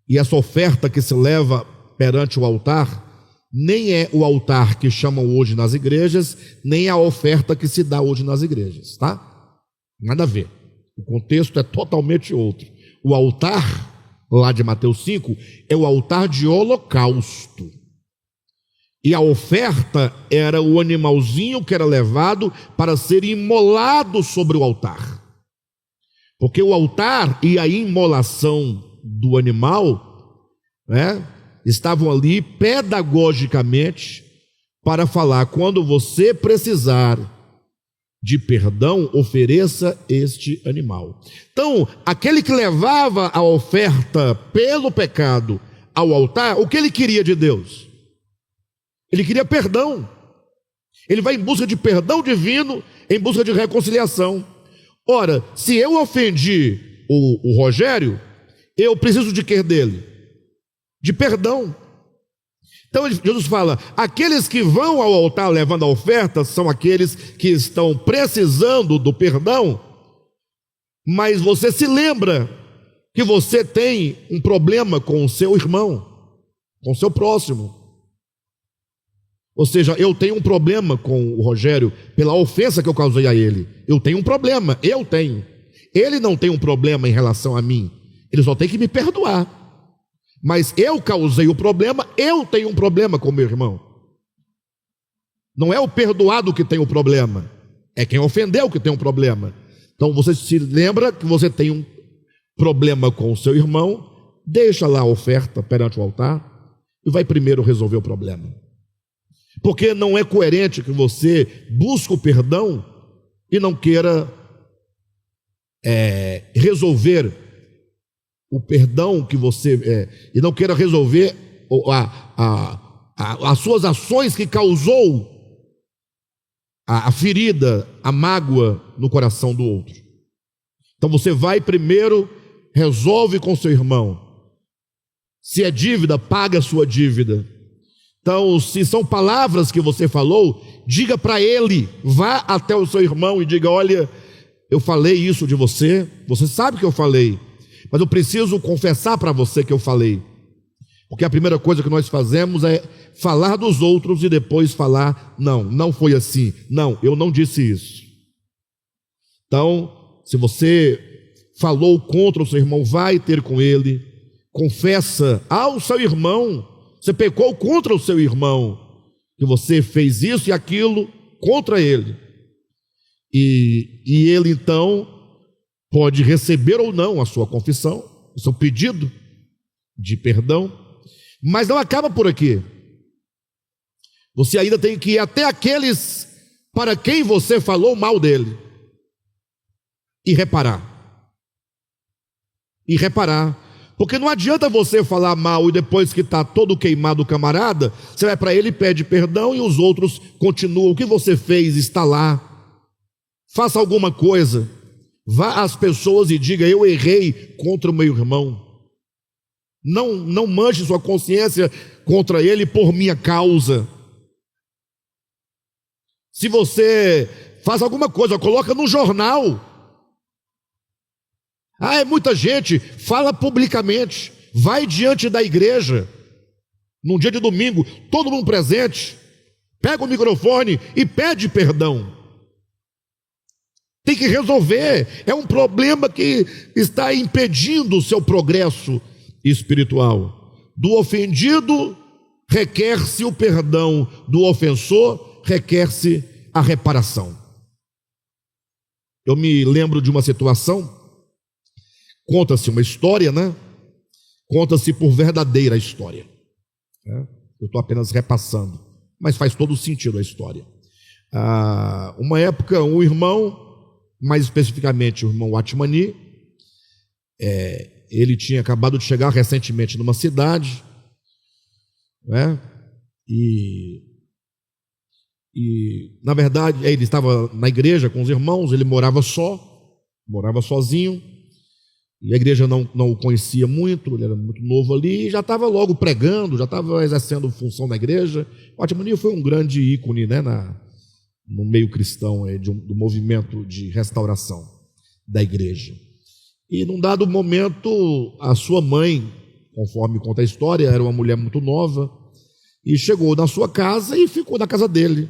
e essa oferta que se leva perante o altar, nem é o altar que chamam hoje nas igrejas, nem a oferta que se dá hoje nas igrejas, tá? Nada a ver. O contexto é totalmente outro. O altar, lá de Mateus 5, é o altar de holocausto. E a oferta era o animalzinho que era levado para ser imolado sobre o altar. Porque o altar e a imolação do animal, né, estavam ali pedagogicamente para falar: quando você precisar de perdão, ofereça este animal. Então, aquele que levava a oferta pelo pecado ao altar, o que ele queria de Deus? Ele queria perdão. Ele vai em busca de perdão divino, em busca de reconciliação. Ora, se eu ofendi o Rogério, eu preciso de quê dele? De perdão. Então Jesus fala: aqueles que vão ao altar levando a oferta são aqueles que estão precisando do perdão, mas você se lembra que você tem um problema com o seu irmão, com o seu próximo. Ou seja, eu tenho um problema com o Rogério pela ofensa que eu causei a ele. Eu tenho um problema, eu tenho. Ele não tem um problema em relação a mim, ele só tem que me perdoar. Mas eu causei o problema, eu tenho um problema com meu irmão. Não é o perdoado que tem o problema, é quem ofendeu que tem um problema. Então você se lembra que você tem um problema com o seu irmão, deixa lá a oferta perante o altar e vai primeiro resolver o problema. Porque não é coerente que você busque o perdão e não queira resolver o perdão que você e não queira resolver as suas ações que causou a ferida, a mágoa no coração do outro. Então você vai primeiro, resolve com seu irmão. Se é dívida, paga a sua dívida. Então, se são palavras que você falou, diga para ele, vá até o seu irmão e diga: olha, eu falei isso de você, você sabe que eu falei, mas eu preciso confessar para você que eu falei. Porque a primeira coisa que nós fazemos é falar dos outros e depois falar: não foi assim, não, eu não disse isso. Então, se você falou contra o seu irmão, vai ter com ele, confessa ao seu irmão. Você pecou contra o seu irmão, que você fez isso e aquilo contra ele. E ele então pode receber ou não a sua confissão, o seu pedido de perdão, mas não acaba por aqui. Você ainda tem que ir até aqueles para quem você falou mal dele e reparar. Porque não adianta você falar mal e depois que está todo queimado o camarada, você vai para ele e pede perdão e os outros continuam. O que você fez está lá. Faça alguma coisa. Vá às pessoas e diga: eu errei contra o meu irmão. Não manche sua consciência contra ele por minha causa. Se você faz alguma coisa, coloca no jornal. É muita gente, fala publicamente, vai diante da igreja, num dia de domingo, todo mundo presente, pega o microfone e pede perdão. Tem que resolver, é um problema que está impedindo o seu progresso espiritual. Do ofendido requer-se o perdão, do ofensor requer-se a reparação. Eu me lembro de uma situação. Conta-se uma história, né? Conta-se por verdadeira história. Eu estou apenas repassando, mas faz todo sentido a história. Uma época, um irmão, mais especificamente o irmão Atmani, ele tinha acabado de chegar recentemente numa cidade, né? E na verdade, ele estava na igreja com os irmãos, ele morava sozinho. E a igreja não o conhecia muito, ele era muito novo ali, e já estava logo pregando, já estava exercendo função na igreja. Otmani foi um grande ícone, né, no meio cristão, do movimento de restauração da igreja. E num dado momento, a sua mãe, conforme conta a história, era uma mulher muito nova, e chegou na sua casa e ficou na casa dele.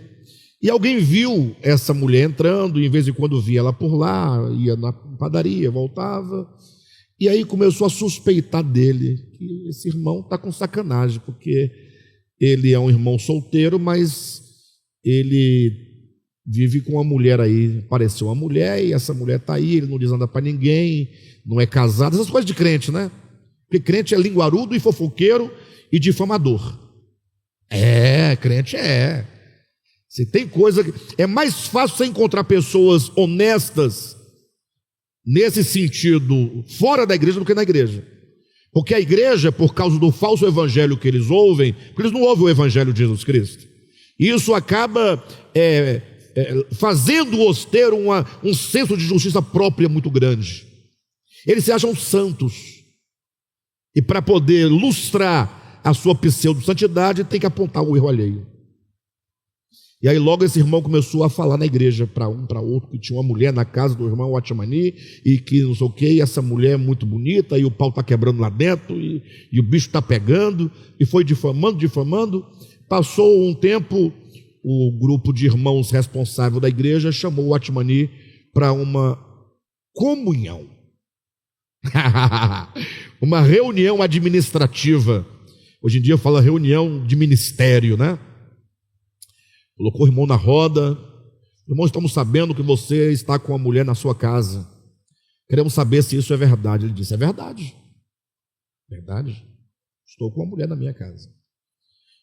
E alguém viu essa mulher entrando, e em vez em quando via ela por lá, ia na padaria, voltava, e aí começou a suspeitar dele, que esse irmão está com sacanagem, porque ele é um irmão solteiro, mas ele vive com uma mulher aí, apareceu uma mulher, e essa mulher está aí, ele não diz nada para ninguém, não é casado, essas coisas de crente, né? Porque crente é linguarudo e fofoqueiro e difamador. Crente é. Se tem coisa que é mais fácil você encontrar pessoas honestas nesse sentido fora da igreja do que na igreja. Porque a igreja, por causa do falso evangelho que eles ouvem, porque eles não ouvem o evangelho de Jesus Cristo, isso acaba fazendo-os ter um senso de justiça própria muito grande. Eles se acham santos, e para poder lustrar a sua pseudo-santidade tem que apontar o erro alheio. E aí logo esse irmão começou a falar na igreja para um, para outro, que tinha uma mulher na casa do irmão Otmani, e que não sei o que, e essa mulher é muito bonita, e o pau está quebrando lá dentro, e o bicho está pegando, e foi difamando. Passou um tempo, o grupo de irmãos responsável da igreja chamou o Otmani para uma comunhão, uma reunião administrativa. Hoje em dia fala reunião de ministério, né? Colocou o irmão na roda. Irmão, estamos sabendo que você está com uma mulher na sua casa. Queremos saber se isso é verdade. Ele disse, é verdade. Verdade? Estou com uma mulher na minha casa.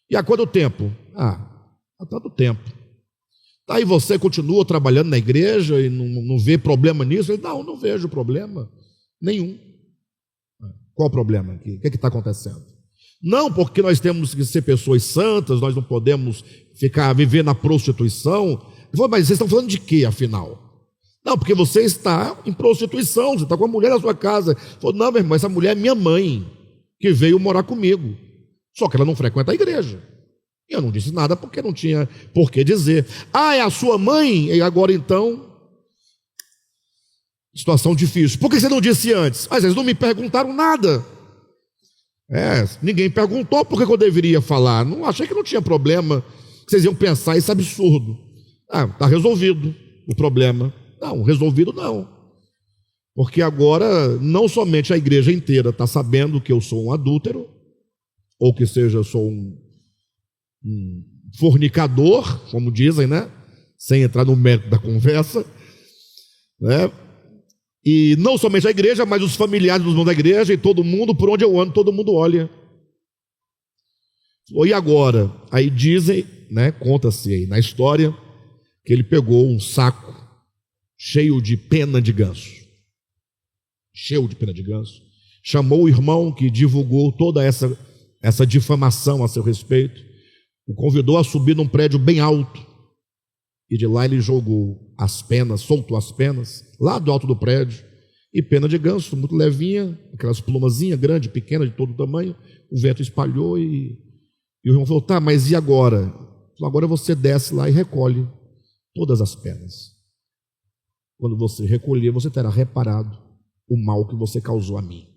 E há quanto tempo? Há tanto tempo. Tá, e você continua trabalhando na igreja e não vê problema nisso? Ele, não vejo problema nenhum. Qual o problema aqui? O que está acontecendo? Não, porque nós temos que ser pessoas santas, nós não podemos viver na prostituição. Ele falou, mas vocês estão falando de quê, afinal? Não, porque você está em prostituição, você está com uma mulher na sua casa. Ele falou, não, meu irmão, essa mulher é minha mãe, que veio morar comigo. Só que ela não frequenta a igreja. E eu não disse nada porque não tinha por que dizer. É a sua mãe? E agora então, situação difícil. Por que você não disse antes? Mas eles não me perguntaram nada. Ninguém perguntou por que eu deveria falar. Não achei que não tinha problema. Vocês iam pensar isso é absurdo. Está resolvido o problema. Não, resolvido não. Porque agora não somente a igreja inteira está sabendo que eu sou um adúltero, ou que seja, eu sou um fornicador, como dizem, né? Sem entrar no mérito da conversa, né? E não somente a igreja, mas os familiares dos irmãos da igreja e todo mundo, por onde eu ando, todo mundo olha. E agora? Aí dizem, né, conta-se aí na história, que ele pegou um saco cheio de pena de ganso. Chamou o irmão que divulgou toda essa difamação a seu respeito, o convidou a subir num prédio bem alto, e de lá ele jogou as penas, soltou as penas, lá do alto do prédio, e pena de ganso, muito levinha, aquelas plumazinhas grandes, pequenas, de todo tamanho, o vento espalhou, e o irmão falou, tá, mas e agora? Agora você desce lá e recolhe todas as penas. Quando você recolher, você terá reparado o mal que você causou a mim.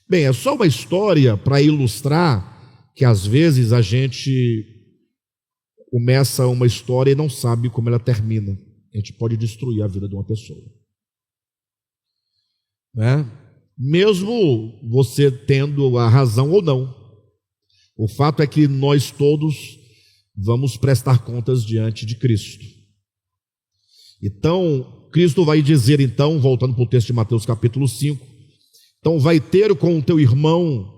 Bem, é só uma história para ilustrar que às vezes a gente começa uma história e não sabe como ela termina. A gente pode destruir a vida de uma pessoa, né? Mesmo você tendo a razão ou não. O fato é que nós todos vamos prestar contas diante de Cristo. Então, Cristo vai dizer, então, voltando para o texto de Mateus capítulo 5, então vai ter com o teu irmão,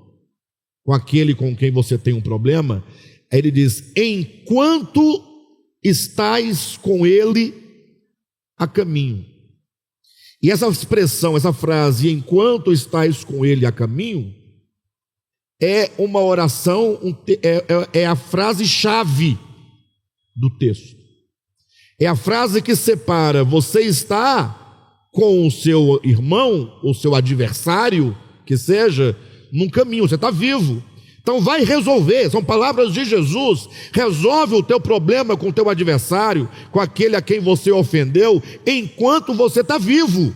com aquele com quem você tem um problema. Aí ele diz, enquanto estais com ele a caminho. E essa expressão, essa frase, enquanto estais com ele a caminho, é uma oração, é a frase-chave do texto. É a frase que separa, você está com o seu irmão, o seu adversário, que seja, num caminho, você está vivo. Então vai resolver, são palavras de Jesus. Resolve o teu problema com o teu adversário, com aquele a quem você ofendeu, enquanto você está vivo.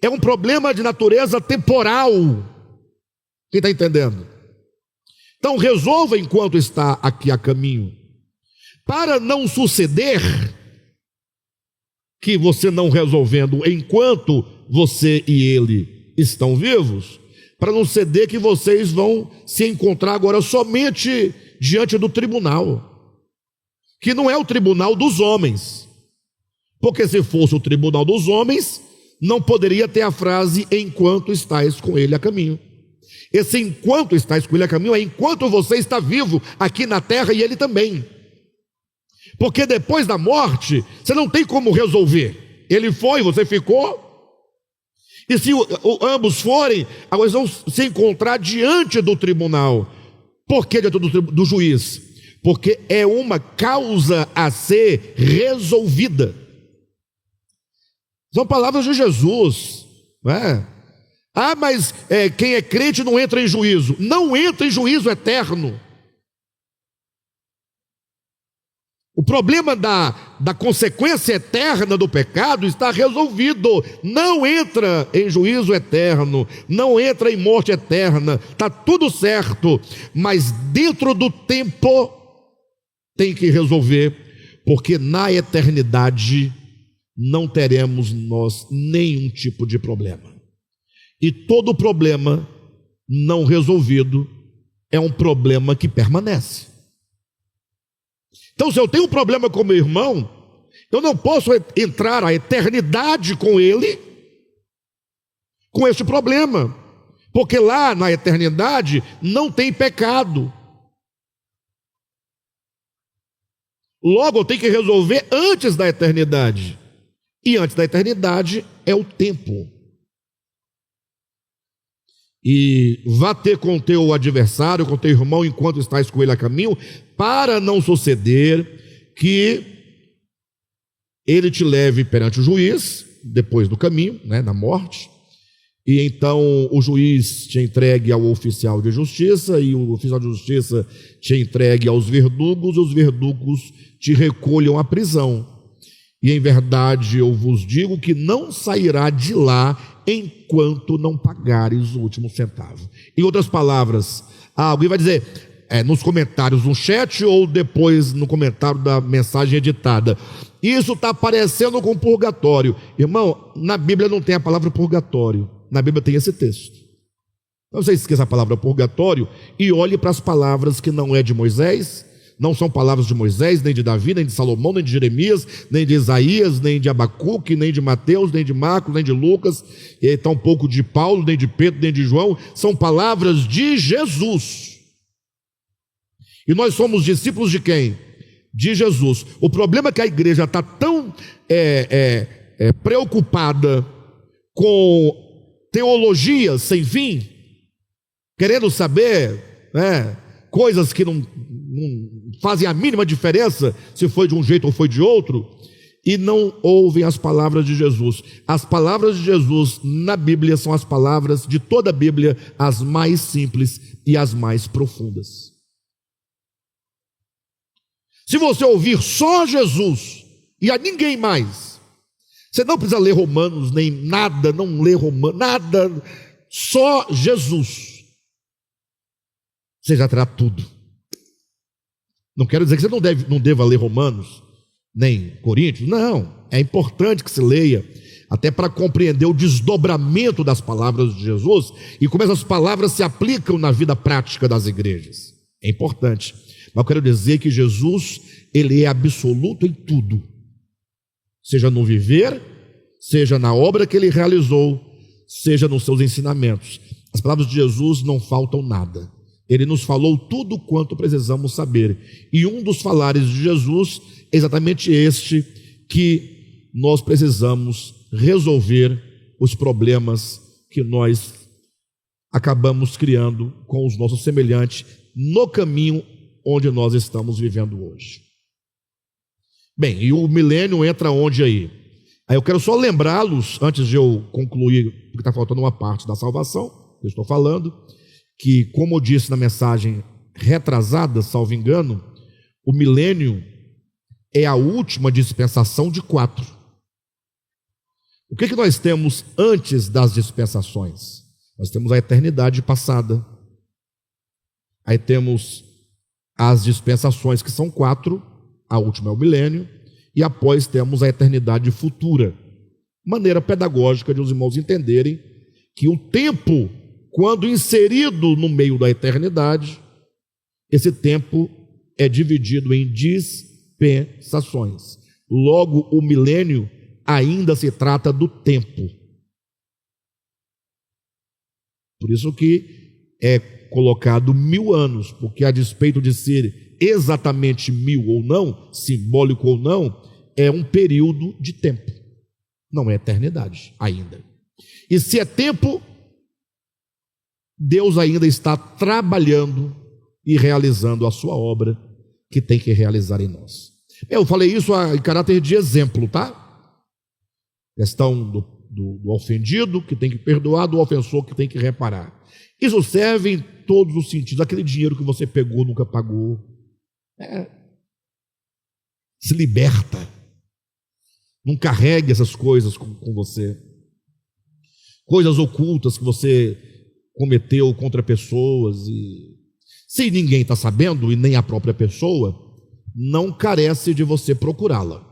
É um problema de natureza temporal. Quem está entendendo? Então resolva enquanto está aqui a caminho. Para não suceder que você não resolvendo enquanto você e ele estão vivos, para não ceder que vocês vão se encontrar agora somente diante do tribunal, que não é o tribunal dos homens, porque se fosse o tribunal dos homens, não poderia ter a frase enquanto estáis com ele a caminho. Esse enquanto estáis com ele a caminho é enquanto você está vivo aqui na terra e ele também, porque depois da morte você não tem como resolver. Ele foi, você ficou. E se ambos forem, agora vão se encontrar diante do tribunal. Por que diante do juiz? Porque é uma causa a ser resolvida. São palavras de Jesus, não é? Mas quem é crente não entra em juízo. Não entra em juízo eterno. O problema da consequência eterna do pecado está resolvido. Não entra em juízo eterno, não entra em morte eterna, está tudo certo, mas dentro do tempo tem que resolver, porque na eternidade não teremos nós nenhum tipo de problema. E todo problema não resolvido é um problema que permanece. Então, se eu tenho um problema com meu irmão, eu não posso entrar a eternidade com ele, com esse problema, porque lá na eternidade não tem pecado. Logo, eu tenho que resolver antes da eternidade, e antes da eternidade é o tempo. E vá ter com o teu adversário, com o teu irmão, enquanto estás com ele a caminho, para não suceder que ele te leve perante o juiz, depois do caminho, na morte, e então o juiz te entregue ao oficial de justiça, e o oficial de justiça te entregue aos verdugos, e os verdugos te recolham à prisão. E em verdade eu vos digo que não sairá de lá enquanto não pagares o último centavo. Em outras palavras, alguém vai dizer nos comentários no chat ou depois no comentário da mensagem editada: isso está parecendo com purgatório. Irmão, na Bíblia não tem a palavra purgatório, na Bíblia tem esse texto. Não você esqueça a palavra purgatório e olhe para as palavras que não é de Moisés. Não são palavras de Moisés, nem de Davi, nem de Salomão, nem de Jeremias, nem de Isaías, nem de Abacuque, nem de Mateus, nem de Marcos, nem de Lucas, e tampouco de Paulo, nem de Pedro, nem de João. São palavras de Jesus. E nós somos discípulos de quem? De Jesus. O problema é que a igreja está tão preocupada com teologia sem fim, querendo saber, coisas que não fazem a mínima diferença se foi de um jeito ou foi de outro, e não ouvem as palavras de Jesus. As palavras de Jesus na Bíblia são as palavras de toda a Bíblia, as mais simples e as mais profundas. Se você ouvir só Jesus e a ninguém mais, você não precisa ler Romanos, nem nada, não lê Romanos, nada, só Jesus, você já terá tudo. Não quero dizer que você não deva ler Romanos, nem Coríntios, não, é importante que se leia, até para compreender o desdobramento das palavras de Jesus e como essas palavras se aplicam na vida prática das igrejas. É importante, mas eu quero dizer que Jesus, ele é absoluto em tudo, seja no viver, seja na obra que ele realizou, seja nos seus ensinamentos. As palavras de Jesus não faltam nada. Ele nos falou tudo quanto precisamos saber. E um dos falares de Jesus é exatamente este, que nós precisamos resolver os problemas que nós acabamos criando com os nossos semelhantes no caminho onde nós estamos vivendo hoje. Bem, e o milênio entra onde aí? Aí eu quero só lembrá-los, antes de eu concluir, porque está faltando uma parte da salvação, que eu estou falando, que, como eu disse na mensagem retrasada, salvo engano, o milênio é a última dispensação de 4. O que nós temos antes das dispensações? Nós temos a eternidade passada. Aí temos as dispensações, que são 4, a última é o milênio, e após temos a eternidade futura. Maneira pedagógica de os irmãos entenderem que o tempo, quando inserido no meio da eternidade, esse tempo é dividido em dispensações. Logo, o milênio ainda se trata do tempo. Por isso que é colocado 1000 anos, porque a despeito de ser exatamente 1000 ou não, simbólico ou não, é um período de tempo, não é eternidade ainda. E se é tempo, Deus ainda está trabalhando e realizando a sua obra que tem que realizar em nós. Eu falei isso em caráter de exemplo, tá? Questão do ofendido que tem que perdoar, do ofensor que tem que reparar. Isso serve em todos os sentidos. Aquele dinheiro que você pegou, nunca pagou. Se liberta. Não carregue essas coisas com você. Coisas ocultas que você cometeu contra pessoas. E se ninguém está sabendo, e nem a própria pessoa, não carece de você procurá-la.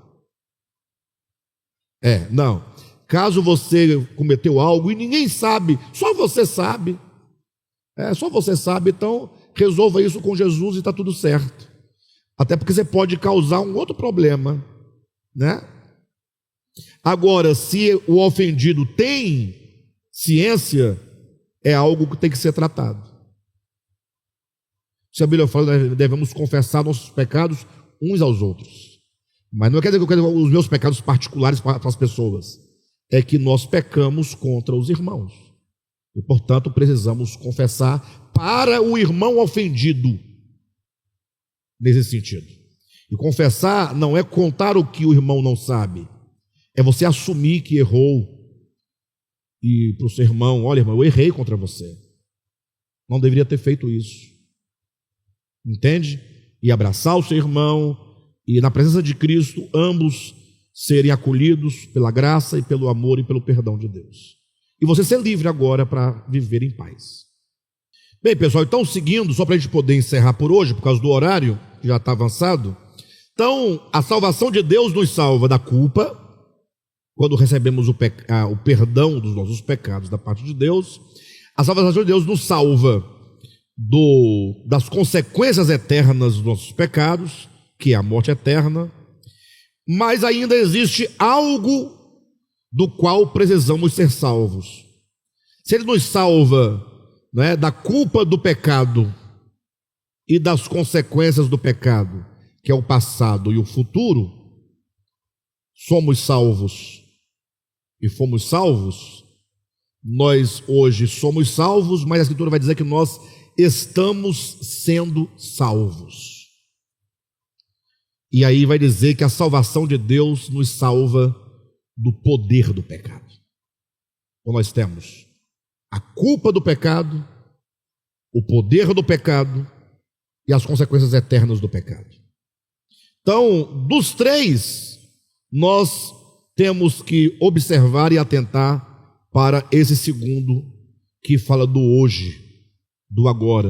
Não. Caso você cometeu algo e ninguém sabe, só você sabe. Só você sabe, então resolva isso com Jesus e está tudo certo. Até porque você pode causar um outro problema, né? Agora, se o ofendido tem ciência, é algo que tem que ser tratado. Se a Bíblia fala, nós devemos confessar nossos pecados uns aos outros. Mas não quer dizer que eu quero os meus pecados particulares para as pessoas. É que nós pecamos contra os irmãos. E, portanto, precisamos confessar para o irmão ofendido. Nesse sentido. E confessar não é contar o que o irmão não sabe. É você assumir que errou. E para o seu irmão, olha, irmão, eu errei contra você. Não deveria ter feito isso. Entende? E abraçar o seu irmão. E na presença de Cristo, ambos serem acolhidos pela graça e pelo amor e pelo perdão de Deus. E você ser livre agora para viver em paz. Bem, pessoal, então seguindo, só para a gente poder encerrar por hoje, por causa do horário, que já está avançado. Então, a salvação de Deus nos salva da culpa, quando recebemos o perdão dos nossos pecados da parte de Deus. A salvação de Deus nos salva das consequências eternas dos nossos pecados, que é a morte eterna. Mas ainda existe algo do qual precisamos ser salvos. Se Ele nos salva, né, da culpa do pecado e das consequências do pecado, que é o passado e o futuro, somos salvos e fomos salvos. Nós hoje somos salvos, mas a Escritura vai dizer que nós estamos sendo salvos. E aí vai dizer que a salvação de Deus nos salva do poder do pecado. Então nós temos a culpa do pecado, o poder do pecado e as consequências eternas do pecado. Então, dos três, nós temos que observar e atentar para esse segundo, que fala do hoje, do agora.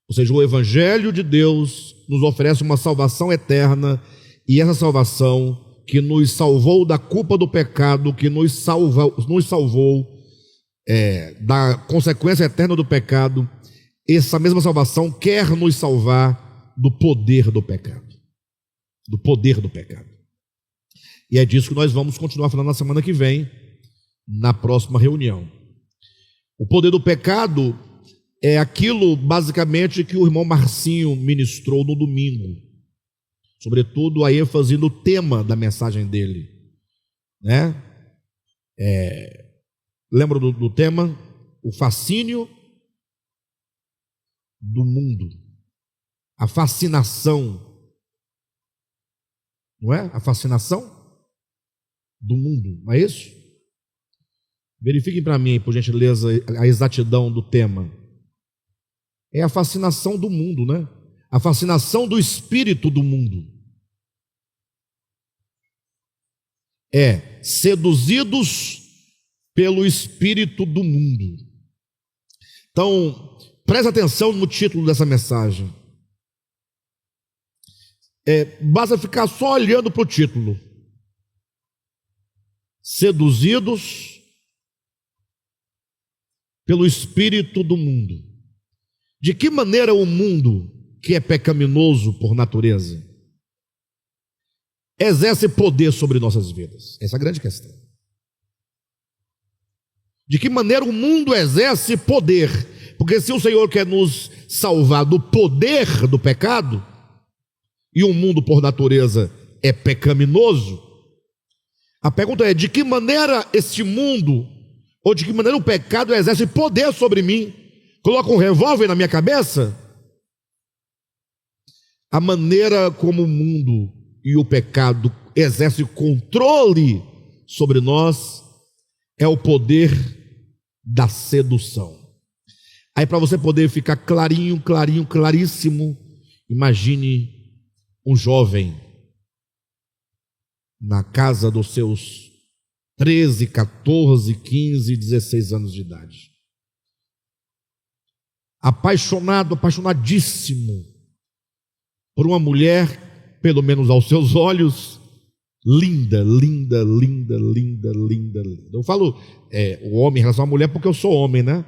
Ou seja, o Evangelho de Deus nos oferece uma salvação eterna, e essa salvação que nos salvou da culpa do pecado, que nos salvou da consequência eterna do pecado, essa mesma salvação quer nos salvar do poder do pecado. Do poder do pecado. E é disso que nós vamos continuar falando na semana que vem, na próxima reunião. O poder do pecado é aquilo, basicamente, que o irmão Marcinho ministrou no domingo. Sobretudo a ênfase no tema da mensagem dele, né? Lembra do tema? O fascínio do mundo, a fascinação, não é? A fascinação do mundo, não é isso? Verifiquem para mim, por gentileza, a exatidão do tema. É a fascinação do mundo, né? A fascinação do espírito do mundo. É seduzidos pelo espírito do mundo. Então, preste atenção no título dessa mensagem. Basta ficar só olhando para o título. Seduzidos pelo espírito do mundo. De que maneira o mundo, que é pecaminoso por natureza, exerce poder sobre nossas vidas? Essa é a grande questão. De que maneira o mundo exerce poder? Porque se o Senhor quer nos salvar do poder do pecado, e o mundo por natureza é pecaminoso, a pergunta é: de que maneira este mundo, ou de que maneira o pecado exerce poder sobre mim? Coloca um revólver na minha cabeça? A maneira como o mundo e o pecado exerce controle sobre nós é o poder da sedução. Aí, para você poder ficar claríssimo, imagine um jovem na casa dos seus 13, 14, 15, 16 anos de idade. Apaixonadíssimo por uma mulher, pelo menos aos seus olhos, linda. Eu falo o homem em relação à mulher porque eu sou homem, né?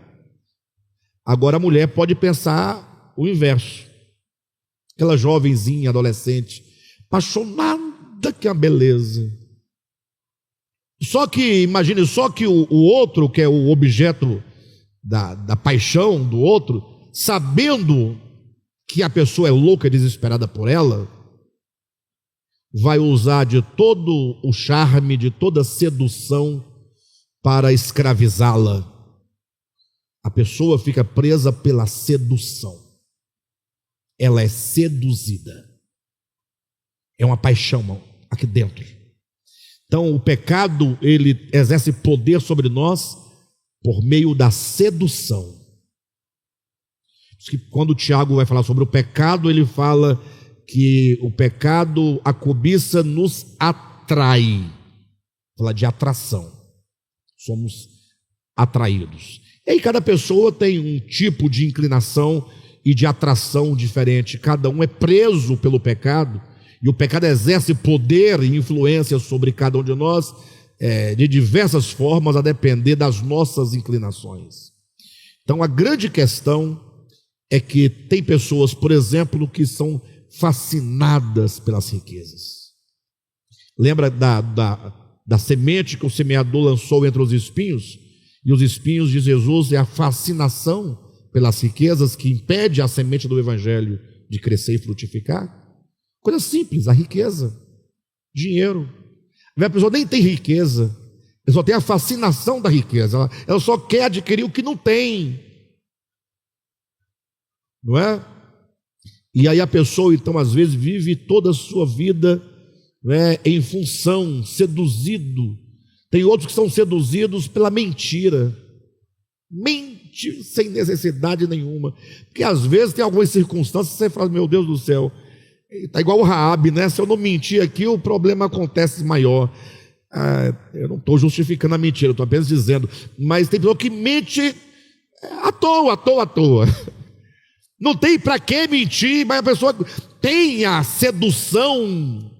Agora a mulher pode pensar o inverso. Aquela jovenzinha, adolescente, apaixonada, que é uma beleza. Só que, imagine, o outro, que é o objeto da paixão do outro, sabendo que a pessoa é louca e desesperada por ela, vai usar de todo o charme, de toda a sedução para escravizá-la. A pessoa fica presa pela sedução. Ela é seduzida. É uma paixão aqui dentro. Então o pecado, ele exerce poder sobre nós por meio da sedução. Quando o Tiago vai falar sobre o pecado, ele fala que o pecado, a cobiça nos atrai. Fala de atração. Somos atraídos. E aí cada pessoa tem um tipo de inclinação e de atração diferente. Cada um é preso pelo pecado. E o pecado exerce poder e influência sobre cada um de nós de diversas formas, a depender das nossas inclinações. Então a grande questão é que tem pessoas, por exemplo, que são fascinadas pelas riquezas. Lembra da semente que o semeador lançou entre os espinhos? E os espinhos de Jesus é a fascinação pelas riquezas que impede a semente do evangelho de crescer e frutificar. Coisa simples, a riqueza, dinheiro. A pessoa nem tem riqueza, ela só tem a fascinação da riqueza, ela só quer adquirir o que não tem, não é? E aí a pessoa então às vezes vive toda a sua vida, não é, em função, seduzido. Tem outros que são seduzidos pela mentira, mente sem necessidade nenhuma, porque às vezes tem algumas circunstâncias que você fala: meu Deus do céu, está igual o Raabe, né? Se eu não mentir aqui, o problema acontece maior. Eu não estou justificando a mentira, eu estou apenas dizendo. Mas tem pessoa que mente à toa. Não tem para que mentir, mas a pessoa tem a sedução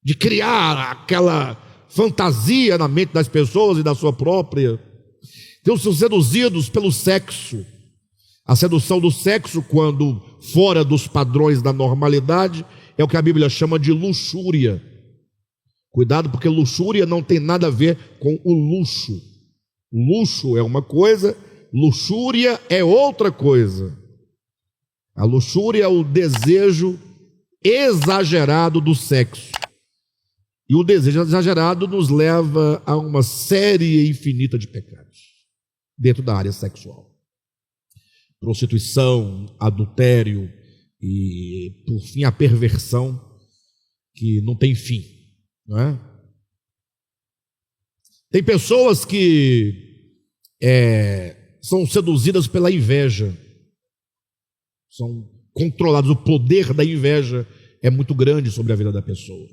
de criar aquela fantasia na mente das pessoas e da sua própria. Então são seduzidos pelo sexo. A sedução do sexo, quando fora dos padrões da normalidade, é o que a Bíblia chama de luxúria. Cuidado, porque luxúria não tem nada a ver com o luxo. Luxo é uma coisa, luxúria é outra coisa. A luxúria é o desejo exagerado do sexo. E o desejo exagerado nos leva a uma série infinita de pecados dentro da área sexual. Prostituição, adultério e, por fim, a perversão que não tem fim, não é? Tem pessoas que são seduzidas pela inveja, são controlados, o poder da inveja é muito grande sobre a vida da pessoa.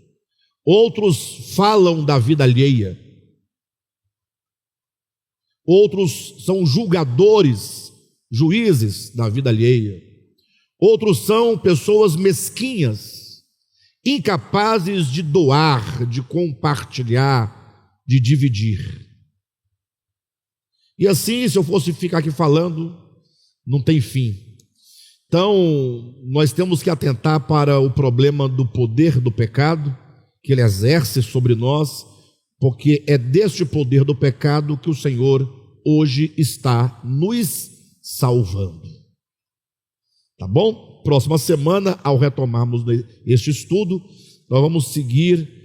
Outros falam da vida alheia, outros são julgadores, juízes da vida alheia, outros são pessoas mesquinhas, incapazes de doar, de compartilhar, de dividir. E assim, se eu fosse ficar aqui falando, não tem fim. Então, nós temos que atentar para o problema do poder do pecado, que ele exerce sobre nós, porque é deste poder do pecado que o Senhor hoje está nos salvando. Tá bom? Próxima semana, ao retomarmos este estudo, nós vamos seguir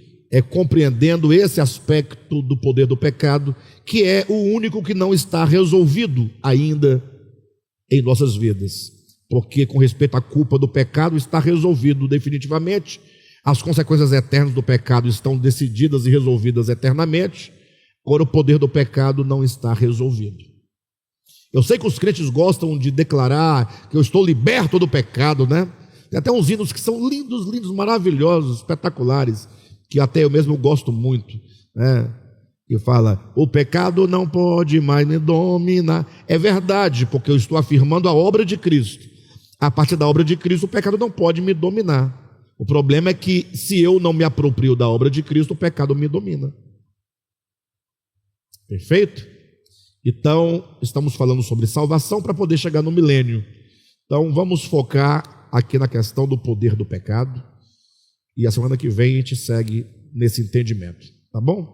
compreendendo esse aspecto do poder do pecado, que é o único que não está resolvido ainda em nossas vidas. Porque com respeito à culpa do pecado está resolvido definitivamente, as consequências eternas do pecado estão decididas e resolvidas eternamente, agora o poder do pecado não está resolvido. Eu sei que os crentes gostam de declarar que eu estou liberto do pecado, né? Tem até uns hinos que são lindos, lindos, maravilhosos, espetaculares, que até eu mesmo gosto muito, né? E fala, o pecado não pode mais me dominar. É verdade, porque eu estou afirmando a obra de Cristo. A partir da obra de Cristo, o pecado não pode me dominar. O problema é que, se eu não me aproprio da obra de Cristo, o pecado me domina. Perfeito? Então, estamos falando sobre salvação para poder chegar no milênio. Então, vamos focar aqui na questão do poder do pecado. E a semana que vem a gente segue nesse entendimento. Tá bom?